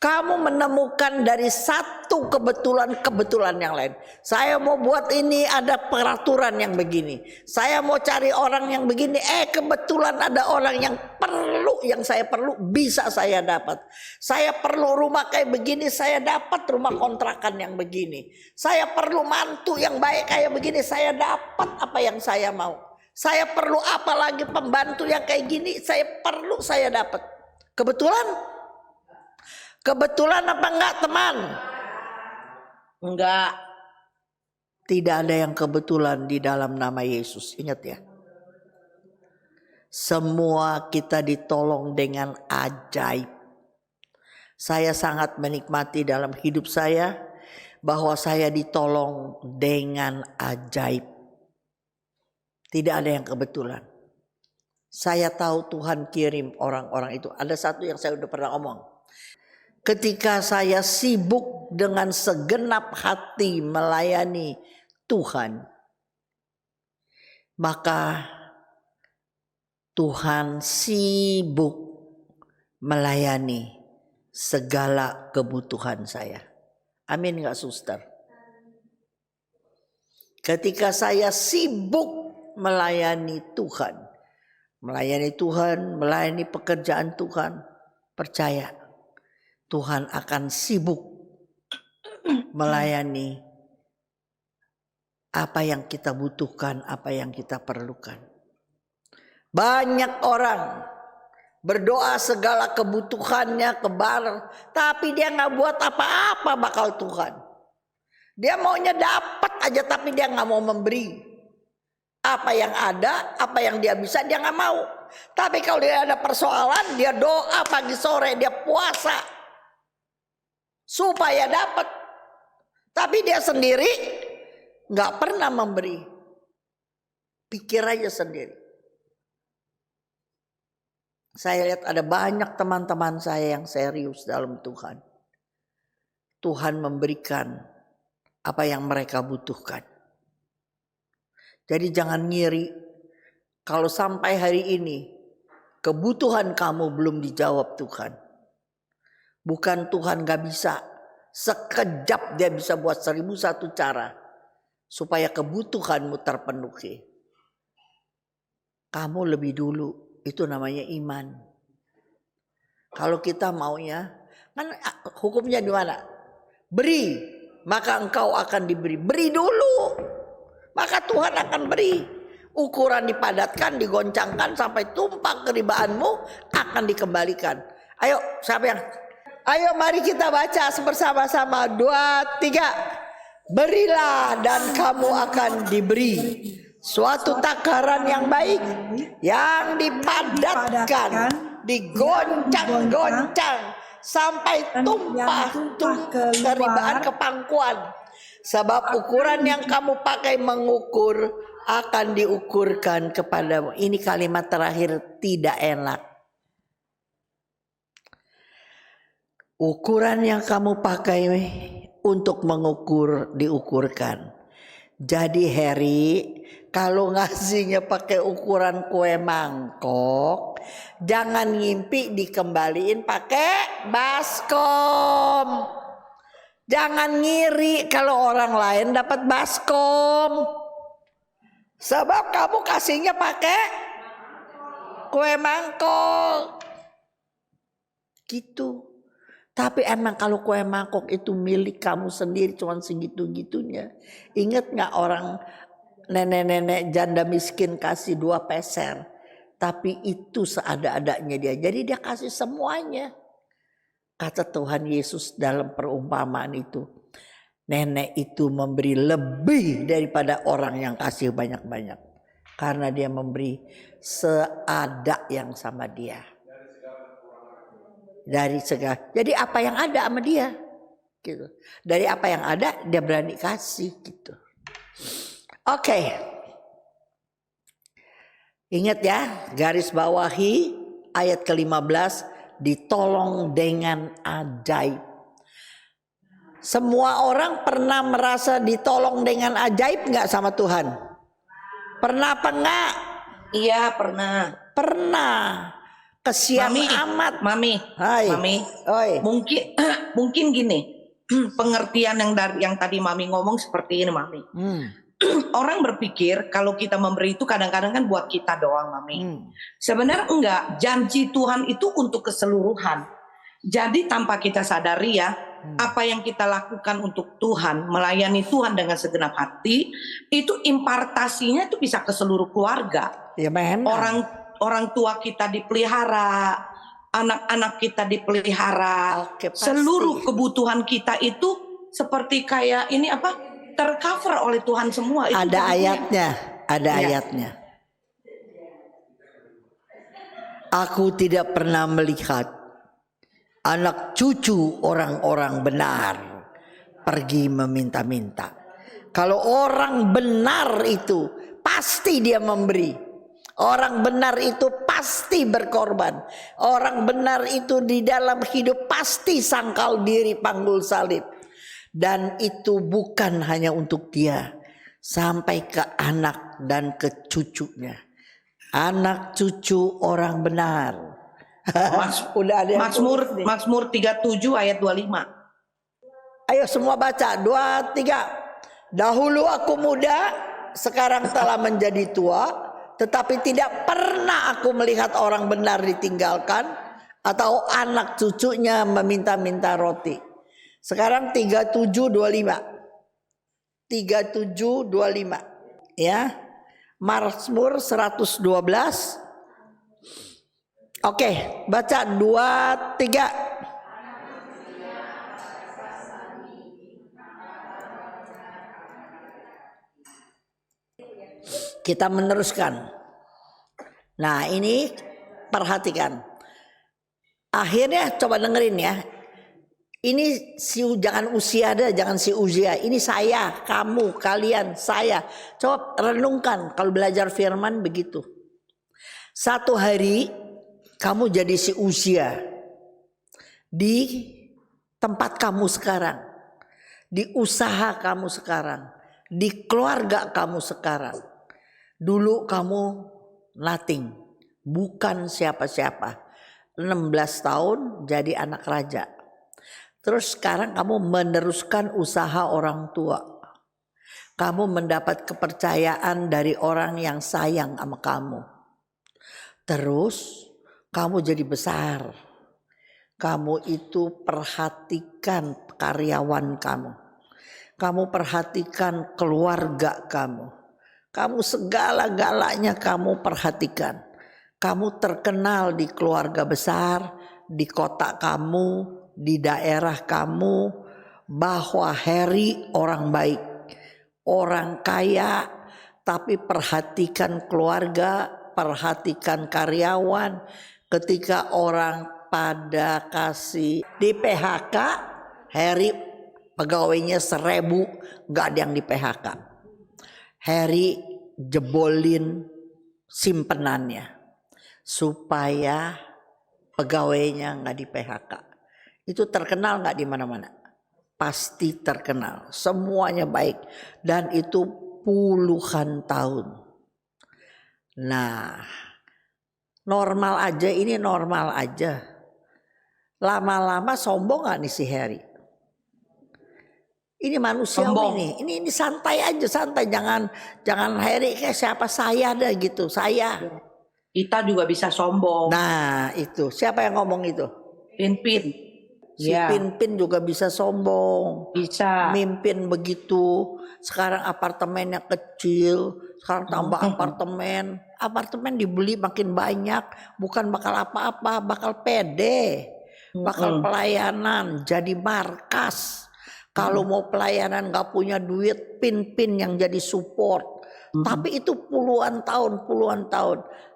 Kamu menemukan dari satu kebetulan yang lain. Saya mau buat ini, ada peraturan yang begini. Saya mau cari orang yang begini, kebetulan ada orang yang saya perlu bisa saya dapat. Saya perlu rumah kayak begini, saya dapat rumah kontrakan yang begini. Saya perlu mantu yang baik kayak begini, saya dapat apa yang saya mau. Saya perlu apalagi pembantu yang kayak gini, saya dapat. Kebetulan apa enggak, teman? Enggak. Tidak ada yang kebetulan di dalam nama Yesus. Ingat ya. Semua kita ditolong dengan ajaib. Saya sangat menikmati dalam hidup saya bahwa saya ditolong dengan ajaib. Tidak ada yang kebetulan. Saya tahu Tuhan kirim orang-orang itu. Ada satu yang saya udah pernah omong. Ketika saya sibuk dengan segenap hati melayani Tuhan, maka Tuhan sibuk melayani segala kebutuhan saya. Amin gak, suster? Ketika saya sibuk melayani Tuhan, melayani pekerjaan Tuhan, percaya Tuhan akan sibuk melayani apa yang kita butuhkan, apa yang kita perlukan. Banyak orang berdoa segala kebutuhannya tapi dia nggak buat apa-apa bakal Tuhan. Dia maunya dapat aja tapi dia nggak mau memberi. Apa yang ada, apa yang dia bisa dia nggak mau. Tapi kalau dia ada persoalan, dia doa pagi sore, dia puasa supaya dapat, tapi dia sendiri nggak pernah memberi. Pikir aja sendiri. Saya lihat ada banyak teman-teman saya yang serius dalam Tuhan. Tuhan memberikan apa yang mereka butuhkan. Jadi jangan ngiri kalau sampai hari ini kebutuhan kamu belum dijawab Tuhan. Bukan Tuhan gak bisa. Sekejap dia bisa buat 1001 cara supaya kebutuhanmu terpenuhi. Kamu lebih dulu, itu namanya iman. Kalau kita maunya, kan hukumnya di mana? Beri, maka engkau akan diberi. Beri dulu, maka Tuhan akan beri. Ukuran dipadatkan, digoncangkan sampai tumpah keribaanmu akan dikembalikan. Ayo, siapa yang? Ayo mari kita baca bersama-sama. 2, 3. Berilah dan kamu akan diberi suatu takaran yang baik, yang dipadatkan, digoncang-goncang sampai tumpah keribaan kepangkuan. Sebab ukuran yang kamu pakai mengukur akan diukurkan kepadamu. Ini kalimat terakhir tidak enak. Ukuran yang kamu pakai untuk mengukur diukurkan. Jadi Harry, kalau ngasihnya pakai ukuran kue mangkok, jangan ngimpi dikembaliin pakai baskom. Jangan ngiri kalau orang lain dapat baskom. Sebab kamu kasihnya pakai kue mangkok. Gitu. Tapi emang kalau kue mangkok itu milik kamu sendiri cuma segitu-gitunya. Ingat gak orang nenek-nenek janda miskin kasih 2 peser. Tapi itu seada-adanya dia. Jadi dia kasih semuanya. Kata Tuhan Yesus dalam perumpamaan itu. Nenek itu memberi lebih daripada orang yang kasih banyak-banyak. Karena dia memberi seada yang sama dia. Dari segala, jadi apa yang ada sama dia, gitu. Dari apa yang ada dia berani kasih, gitu. Oke. Ingat ya, garis bawahi ayat ke-15, ditolong dengan ajaib. Semua orang pernah merasa ditolong dengan ajaib nggak sama Tuhan? Pernah apa enggak? Iya pernah. Pernah. Kesian Mami, amat. Mami, Hai. Mami. Oi. Mungkin gini. Pengertian yang tadi Mami ngomong seperti ini, Mami. Orang berpikir kalau kita memberi itu kadang-kadang kan buat kita doang, Mami. Sebenarnya enggak. Janji Tuhan itu untuk keseluruhan. Jadi tanpa kita sadari ya, apa yang kita lakukan untuk Tuhan, melayani Tuhan dengan segenap hati, itu impartasinya itu bisa ke seluruh keluarga. Ya, men. Orang tua kita dipelihara, anak-anak kita dipelihara, Oke, pasti. seluruh kebutuhan kita itu seperti kayak ini apa? Tercover oleh Tuhan semua. Itu Ada ayatnya, ada Ya. ayatnya. Aku tidak pernah melihat anak cucu orang-orang benar pergi meminta-minta. Kalau orang benar itu pasti dia memberi. Orang benar itu pasti berkorban. Orang benar itu di dalam hidup pasti sangkal diri panggul salib. Dan itu bukan hanya untuk dia, sampai ke anak dan ke cucunya. Anak cucu orang benar. Udah ada yang tulis nih. Mazmur 37 ayat 25. Ayo semua baca 2, 3. Dahulu aku muda, sekarang telah menjadi tua, tetapi tidak pernah aku melihat orang benar ditinggalkan atau anak cucunya meminta-minta roti. Sekarang 37:25. 37:25. Ya. Mazmur 112. Oke, baca 2, 3. Kita meneruskan. Nah, ini perhatikan. Akhirnya coba dengerin ya. Ini jangan usia ada, jangan si usia. Ini saya, kamu, kalian, saya. Coba renungkan kalau belajar firman begitu. Satu hari kamu jadi si usia di tempat kamu sekarang, di usaha kamu sekarang, di keluarga kamu sekarang. Dulu kamu nothing, bukan siapa-siapa. 16 tahun jadi anak raja. Terus sekarang kamu meneruskan usaha orang tua. Kamu mendapat kepercayaan dari orang yang sayang sama kamu. Terus kamu jadi besar. Kamu itu perhatikan karyawan kamu. Kamu perhatikan keluarga kamu. Kamu segala-galanya kamu perhatikan. Kamu terkenal di keluarga besar, di kota kamu, di daerah kamu, bahwa Harry orang baik, orang kaya, tapi perhatikan keluarga, perhatikan karyawan. Ketika orang pada kasih di PHK, Harry pegawainya 1000, gak ada yang di PHK. Harry jebolin simpenannya supaya pegawainya gak di PHK. Itu terkenal gak di mana-mana? Pasti terkenal. Semuanya baik. Dan itu puluhan tahun. Nah, normal aja, ini normal aja. Lama-lama sombong gak nih si Harry? Ini manusiawi nih. Ini santai aja, santai. Jangan Harry kayak siapa, saya dah gitu. Saya. Kita juga bisa sombong. Nah, itu. Siapa yang ngomong itu? Pinpin. Si Pinpin juga bisa sombong. Bisa. Mimpin begitu. Sekarang apartemennya kecil. Sekarang tambah apartemen. Apartemen dibeli makin banyak. Bukan bakal apa-apa. Bakal pede. Bakal pelayanan. Jadi markas. Kalau mau pelayanan gak punya duit. Pinpin yang jadi support. Tapi itu puluhan tahun.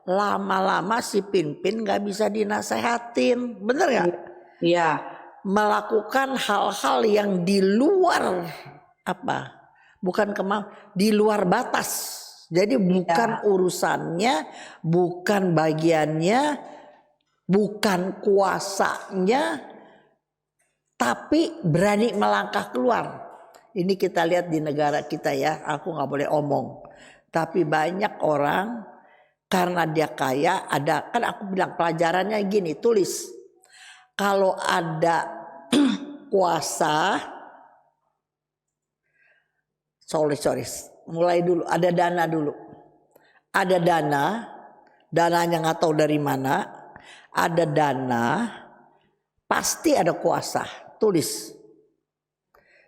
Lama-lama si Pinpin gak bisa dinasehatin. Bener gak? Iya. Melakukan hal-hal yang di luar apa? Bukan di luar batas. Jadi bukan urusannya, bukan bagiannya, bukan kuasanya, tapi berani melangkah keluar. Ini kita lihat di negara kita ya. Aku nggak boleh omong. Tapi banyak orang karena dia kaya, ada kan aku bilang pelajarannya gini, tulis. Kalau ada kuasa, sorry, mulai dulu, ada dana dulu. Ada dananya nggak tahu dari mana. Ada dana, pasti ada kuasa. Tulis.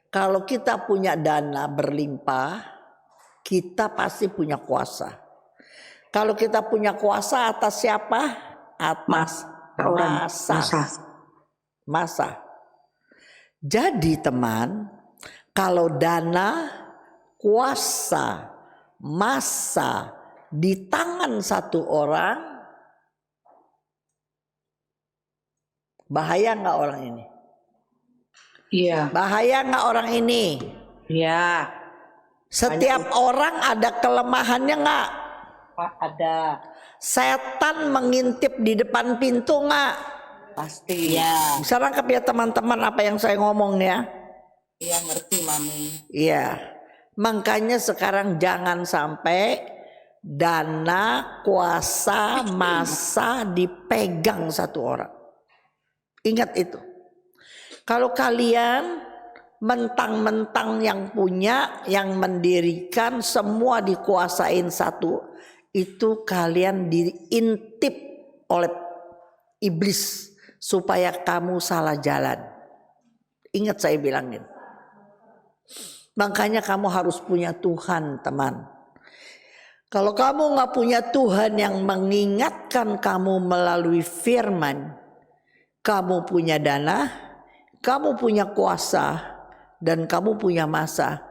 Kalau kita punya dana berlimpah, kita pasti punya kuasa. Kalau kita punya kuasa atas siapa? Atas masa. Jadi teman, kalau dana, kuasa, masa di tangan satu orang, bahaya nggak orang ini? Iya. Bahaya nggak orang ini? Iya. Setiap orang ada kelemahannya nggak? Ada. Setan mengintip di depan pintu nggak? Pasti. Ya. Bisa nangkep ya teman-teman apa yang saya ngomong ya? Iya, ngerti Mami. Iya. Makanya sekarang jangan sampai dana, kuasa, masa dipegang satu orang. Ingat itu. Kalau kalian mentang-mentang yang punya, yang mendirikan, semua dikuasain satu, itu kalian diintip oleh iblis supaya kamu salah jalan. Ingat saya bilangin. Makanya kamu harus punya Tuhan, teman. Kalau kamu gak punya Tuhan yang mengingatkan kamu melalui firman, kamu punya dana, kamu punya kuasa, dan kamu punya masa.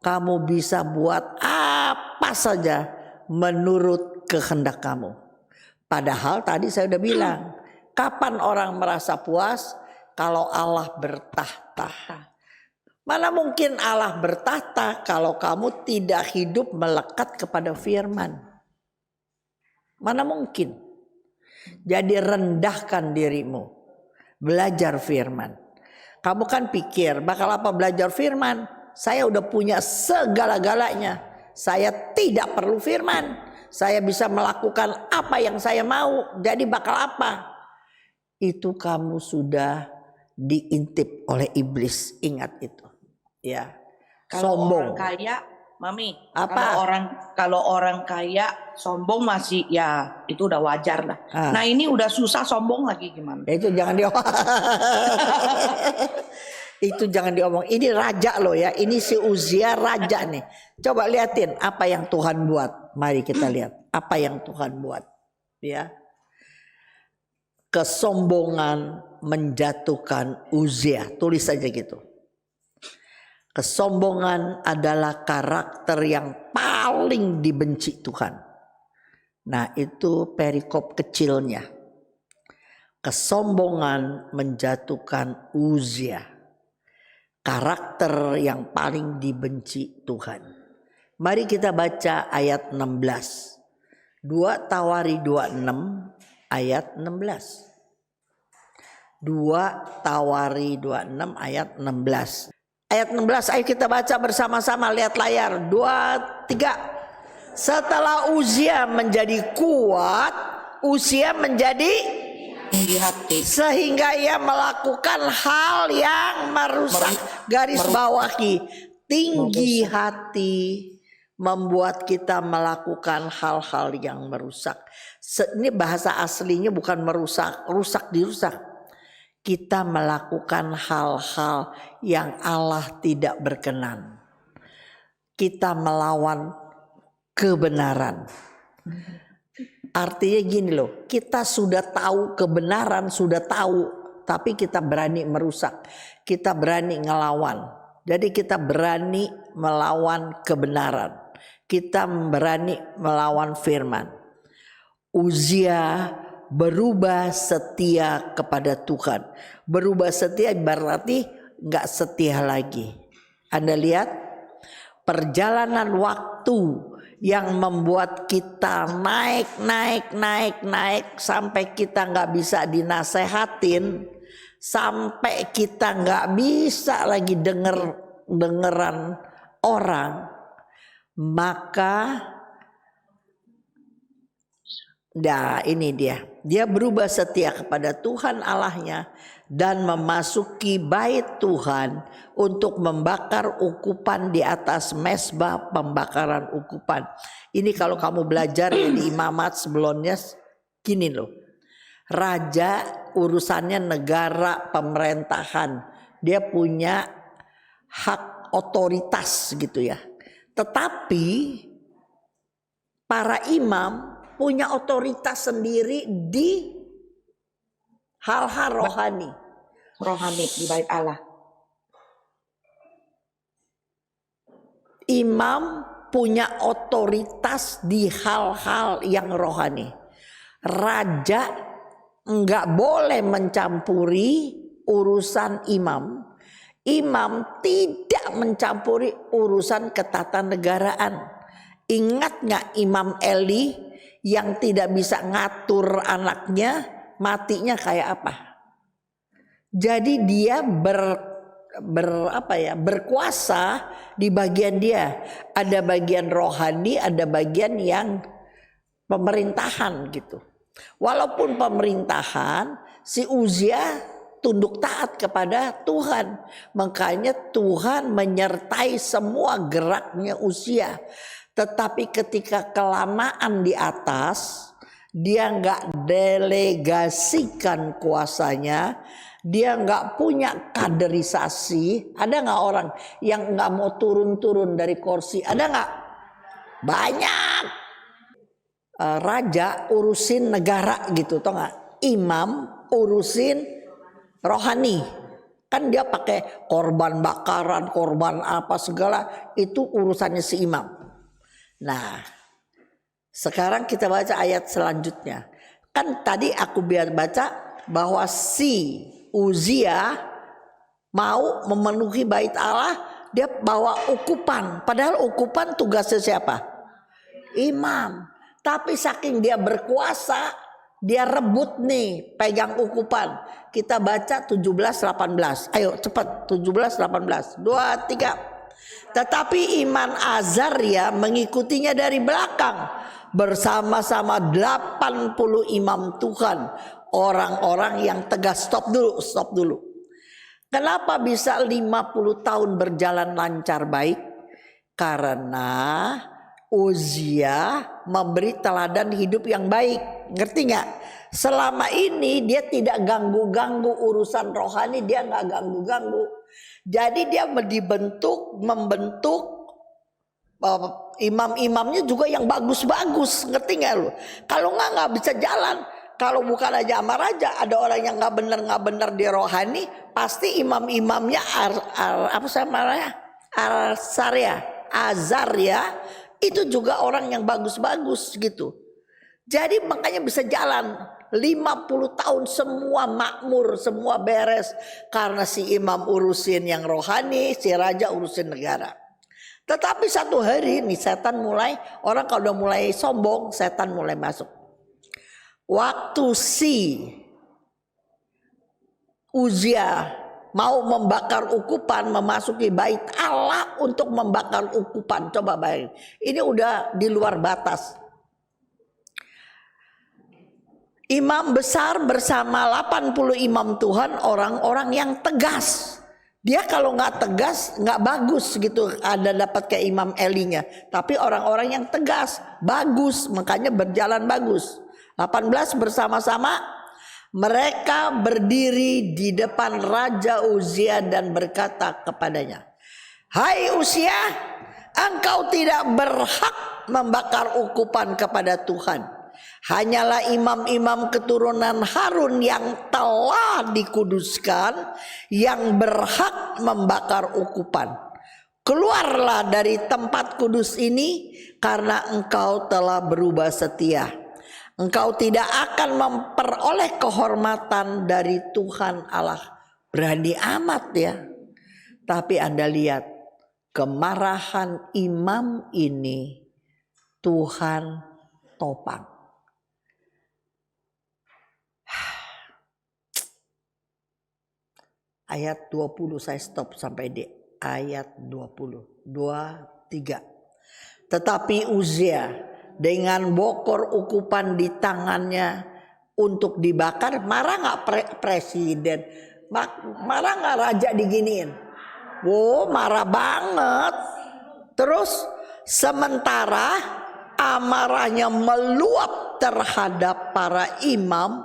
Kamu bisa buat apa saja menurut kehendak kamu. Padahal tadi saya udah bilang, kapan orang merasa puas? Kalau Allah bertahta. Mana mungkin Allah bertahta kalau kamu tidak hidup melekat kepada firman? Mana mungkin? Jadi rendahkan dirimu. Belajar firman. Kamu kan pikir bakal apa belajar firman? Saya udah punya segala-galanya. Saya tidak perlu firman. Saya bisa melakukan apa yang saya mau. Jadi bakal apa? Itu kamu sudah diintip oleh iblis. Ingat itu. Ya. Kalau Sombong. orang kaya, Mami. Apa? Kalau orang kaya sombong masih ya itu udah wajar lah. Nah ini udah susah sombong lagi gimana? Itu jangan diomong. Itu jangan diomong. Ini raja loh ya. Ini si Uzia raja nih. Coba liatin apa yang Tuhan buat. Mari kita lihat apa yang Tuhan buat. Ya. Kesombongan menjatuhkan Uzia. Tulis saja gitu. Kesombongan adalah karakter yang paling dibenci Tuhan. Nah itu perikop kecilnya. Kesombongan menjatuhkan Uzia. Karakter yang paling dibenci Tuhan. Mari kita baca ayat 16. 2 Tawari 26 ayat 16. 2 Tawari 26 ayat 16. Ayat 16, ayo kita baca bersama-sama, lihat layar. 2, 3. Setelah Uzia menjadi kuat, Uzia menjadi tinggi hati. Sehingga ia melakukan hal yang merusak. Garis bawahi, tinggi hati membuat kita melakukan hal-hal yang merusak. Ini bahasa aslinya bukan merusak, rusak dirusak. Kita melakukan hal-hal yang Allah tidak berkenan. Kita melawan kebenaran. Artinya gini loh, kita sudah tahu kebenaran, sudah tahu, tapi kita berani merusak. Kita berani ngelawan. Jadi kita berani melawan kebenaran. Kita berani melawan firman. Uzia berubah setia kepada Tuhan. Berubah setia berarti gak setia lagi. Anda lihat perjalanan waktu yang membuat kita naik sampai kita gak bisa dinasehatin, sampai kita gak bisa lagi dengeran orang, maka Nah ini dia. Dia berubah setia kepada Tuhan Allahnya dan memasuki bait Tuhan untuk membakar ukupan di atas mezbah pembakaran ukupan. Ini kalau kamu belajar ya di imamat sebelumnya gini loh. Raja urusannya negara pemerintahan. Dia punya hak otoritas gitu ya. Tetapi para imam punya otoritas sendiri di hal-hal rohani. Rohani di bait Allah. Imam punya otoritas di hal-hal yang rohani. Raja enggak boleh mencampuri urusan imam. Imam tidak mencampuri urusan ketatanegaraan. Ingat nggak Imam Eli yang tidak bisa ngatur anaknya, matinya kayak apa? Jadi dia berkuasa di bagian dia. Ada bagian rohani, ada bagian yang pemerintahan gitu. Walaupun pemerintahan, si Uzia tunduk taat kepada Tuhan. Makanya Tuhan menyertai semua geraknya Uzia. Tetapi ketika kelamaan di atas, dia nggak delegasikan kuasanya, dia nggak punya kaderisasi. Ada nggak orang yang nggak mau turun-turun dari kursi? Ada nggak? Banyak. Raja urusin negara gitu, tau nggak? Imam urusin rohani. Kan dia pakai korban bakaran, korban apa segala, itu urusannya si imam. Nah, sekarang kita baca ayat selanjutnya. Kan tadi aku biar baca bahwa si Uzia mau memenuhi bait Allah, dia bawa ukupan. Padahal ukupan tugasnya siapa? Imam. Tapi saking dia berkuasa, dia rebut nih pegang ukupan. Kita baca 17-18. Ayo cepat 17-18. 2, 3. Tetapi Iman Azaria mengikutinya dari belakang bersama-sama 80 imam Tuhan. Orang-orang yang tegas. Stop dulu. Kenapa bisa 50 tahun berjalan lancar baik? Karena Uzia memberi teladan hidup yang baik. Ngerti gak? Selama ini dia tidak ganggu-ganggu urusan rohani. Dia gak ganggu-ganggu. Jadi dia membentuk imam-imamnya juga yang bagus-bagus. Ngerti gak lu? Kalau nggak bisa jalan. Kalau bukan aja sama raja, ada orang yang nggak benar di rohani, pasti imam-imamnya Azaria itu juga orang yang bagus-bagus gitu. Jadi makanya bisa jalan 50 tahun semua makmur, semua beres. Karena si imam urusin yang rohani, si raja urusin negara. Tetapi satu hari nih setan mulai, orang kalau udah mulai sombong, setan mulai masuk. Waktu si Uzia mau membakar ukupan, memasuki bait Allah untuk membakar ukupan. Coba bayangin, ini udah di luar batas. Imam besar bersama 80 imam Tuhan, orang-orang yang tegas. Dia kalau nggak tegas nggak bagus gitu. Ada dapat kayak Imam Elinya. Tapi orang-orang yang tegas bagus, makanya berjalan bagus. 18 bersama-sama mereka berdiri di depan Raja Uzia dan berkata kepadanya, "Hai Uzia, engkau tidak berhak membakar ukupan kepada Tuhan. Hanyalah imam-imam keturunan Harun yang telah dikuduskan yang berhak membakar ukupan. Keluarlah dari tempat kudus ini karena engkau telah berubah setia. Engkau tidak akan memperoleh kehormatan dari Tuhan Allah." Berani amat ya. Tapi Anda lihat kemarahan imam ini Tuhan topang. Ayat 20 saya stop sampai di ayat 20. 2, 3. Tetapi Uzia dengan bokor ukupan di tangannya untuk dibakar. Marah nggak presiden? Marah nggak raja diginiin? Wow, marah banget. Terus sementara amarahnya meluap terhadap para imam,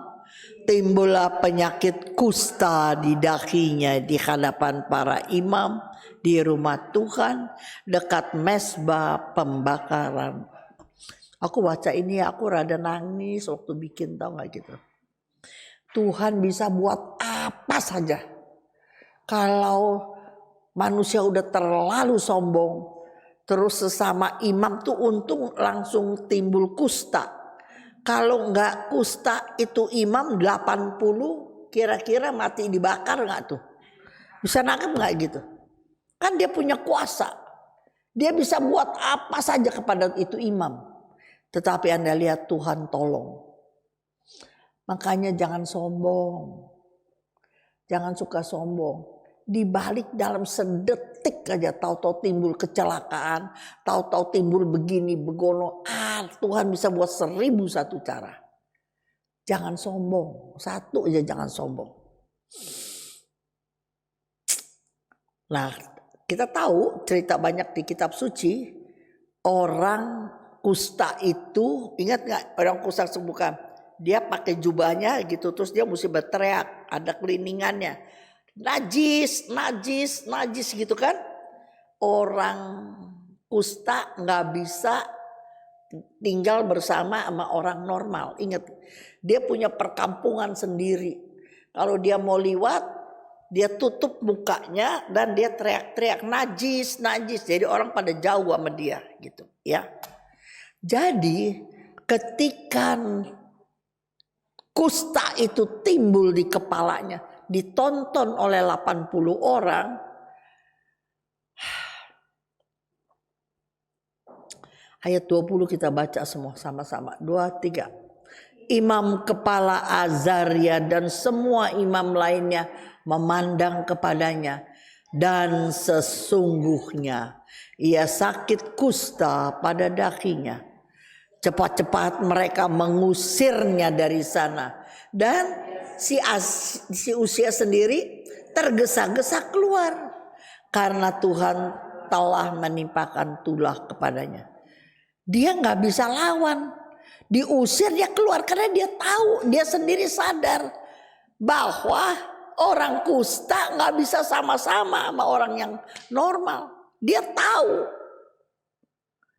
timbullah penyakit kusta di dahinya di hadapan para imam di rumah Tuhan dekat mezbah pembakaran. Aku baca ini aku rada nangis waktu bikin, tau gak gitu. Tuhan bisa buat apa saja. Kalau manusia udah terlalu sombong, terus sesama imam tuh untung langsung timbul kusta. Kalau nggak kusta itu imam 80 kira-kira mati dibakar nggak tuh? Bisa nangkep nggak gitu? Kan dia punya kuasa. Dia bisa buat apa saja kepada itu imam. Tetapi Anda lihat Tuhan tolong. Makanya jangan sombong. Jangan suka sombong. Dibalik dalam sedetik aja tahu-tahu timbul kecelakaan, tahu-tahu timbul begini begono. Tuhan bisa buat 1001 cara. Jangan sombong, satu aja jangan sombong. Nah, kita tahu cerita banyak di kitab suci, orang kusta itu, ingat nggak orang kusta sembuhkan? Dia pakai jubahnya gitu, terus dia mesti berteriak, ada keliningannya. Najis, najis, najis gitu kan. Orang kusta nggak bisa tinggal bersama sama orang normal. Ingat, dia punya perkampungan sendiri. Kalau dia mau liwat, dia tutup mukanya dan dia teriak-teriak najis, najis. Jadi orang pada jauh sama dia gitu ya. Jadi ketika kusta itu timbul di kepalanya, ditonton oleh 80 orang, ayat 20 kita baca semua sama-sama. 2, 3. Imam kepala Azaria dan semua imam lainnya memandang kepadanya, dan sesungguhnya ia sakit kusta pada dahinya. Cepat-cepat mereka mengusirnya dari sana, dan si Usia sendiri tergesa-gesa keluar karena Tuhan telah menimpakan tulah kepadanya. Dia nggak bisa lawan, diusir dia keluar karena dia tahu, dia sendiri sadar bahwa orang kusta nggak bisa sama-sama sama orang yang normal. Dia tahu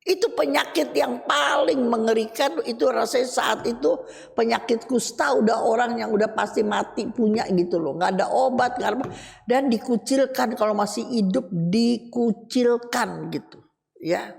itu penyakit yang paling mengerikan. Itu rasanya saat itu penyakit kusta udah orang yang udah pasti mati punya gitu loh, nggak ada obat, nggak ada, dan dikucilkan kalau masih hidup, dikucilkan gitu ya.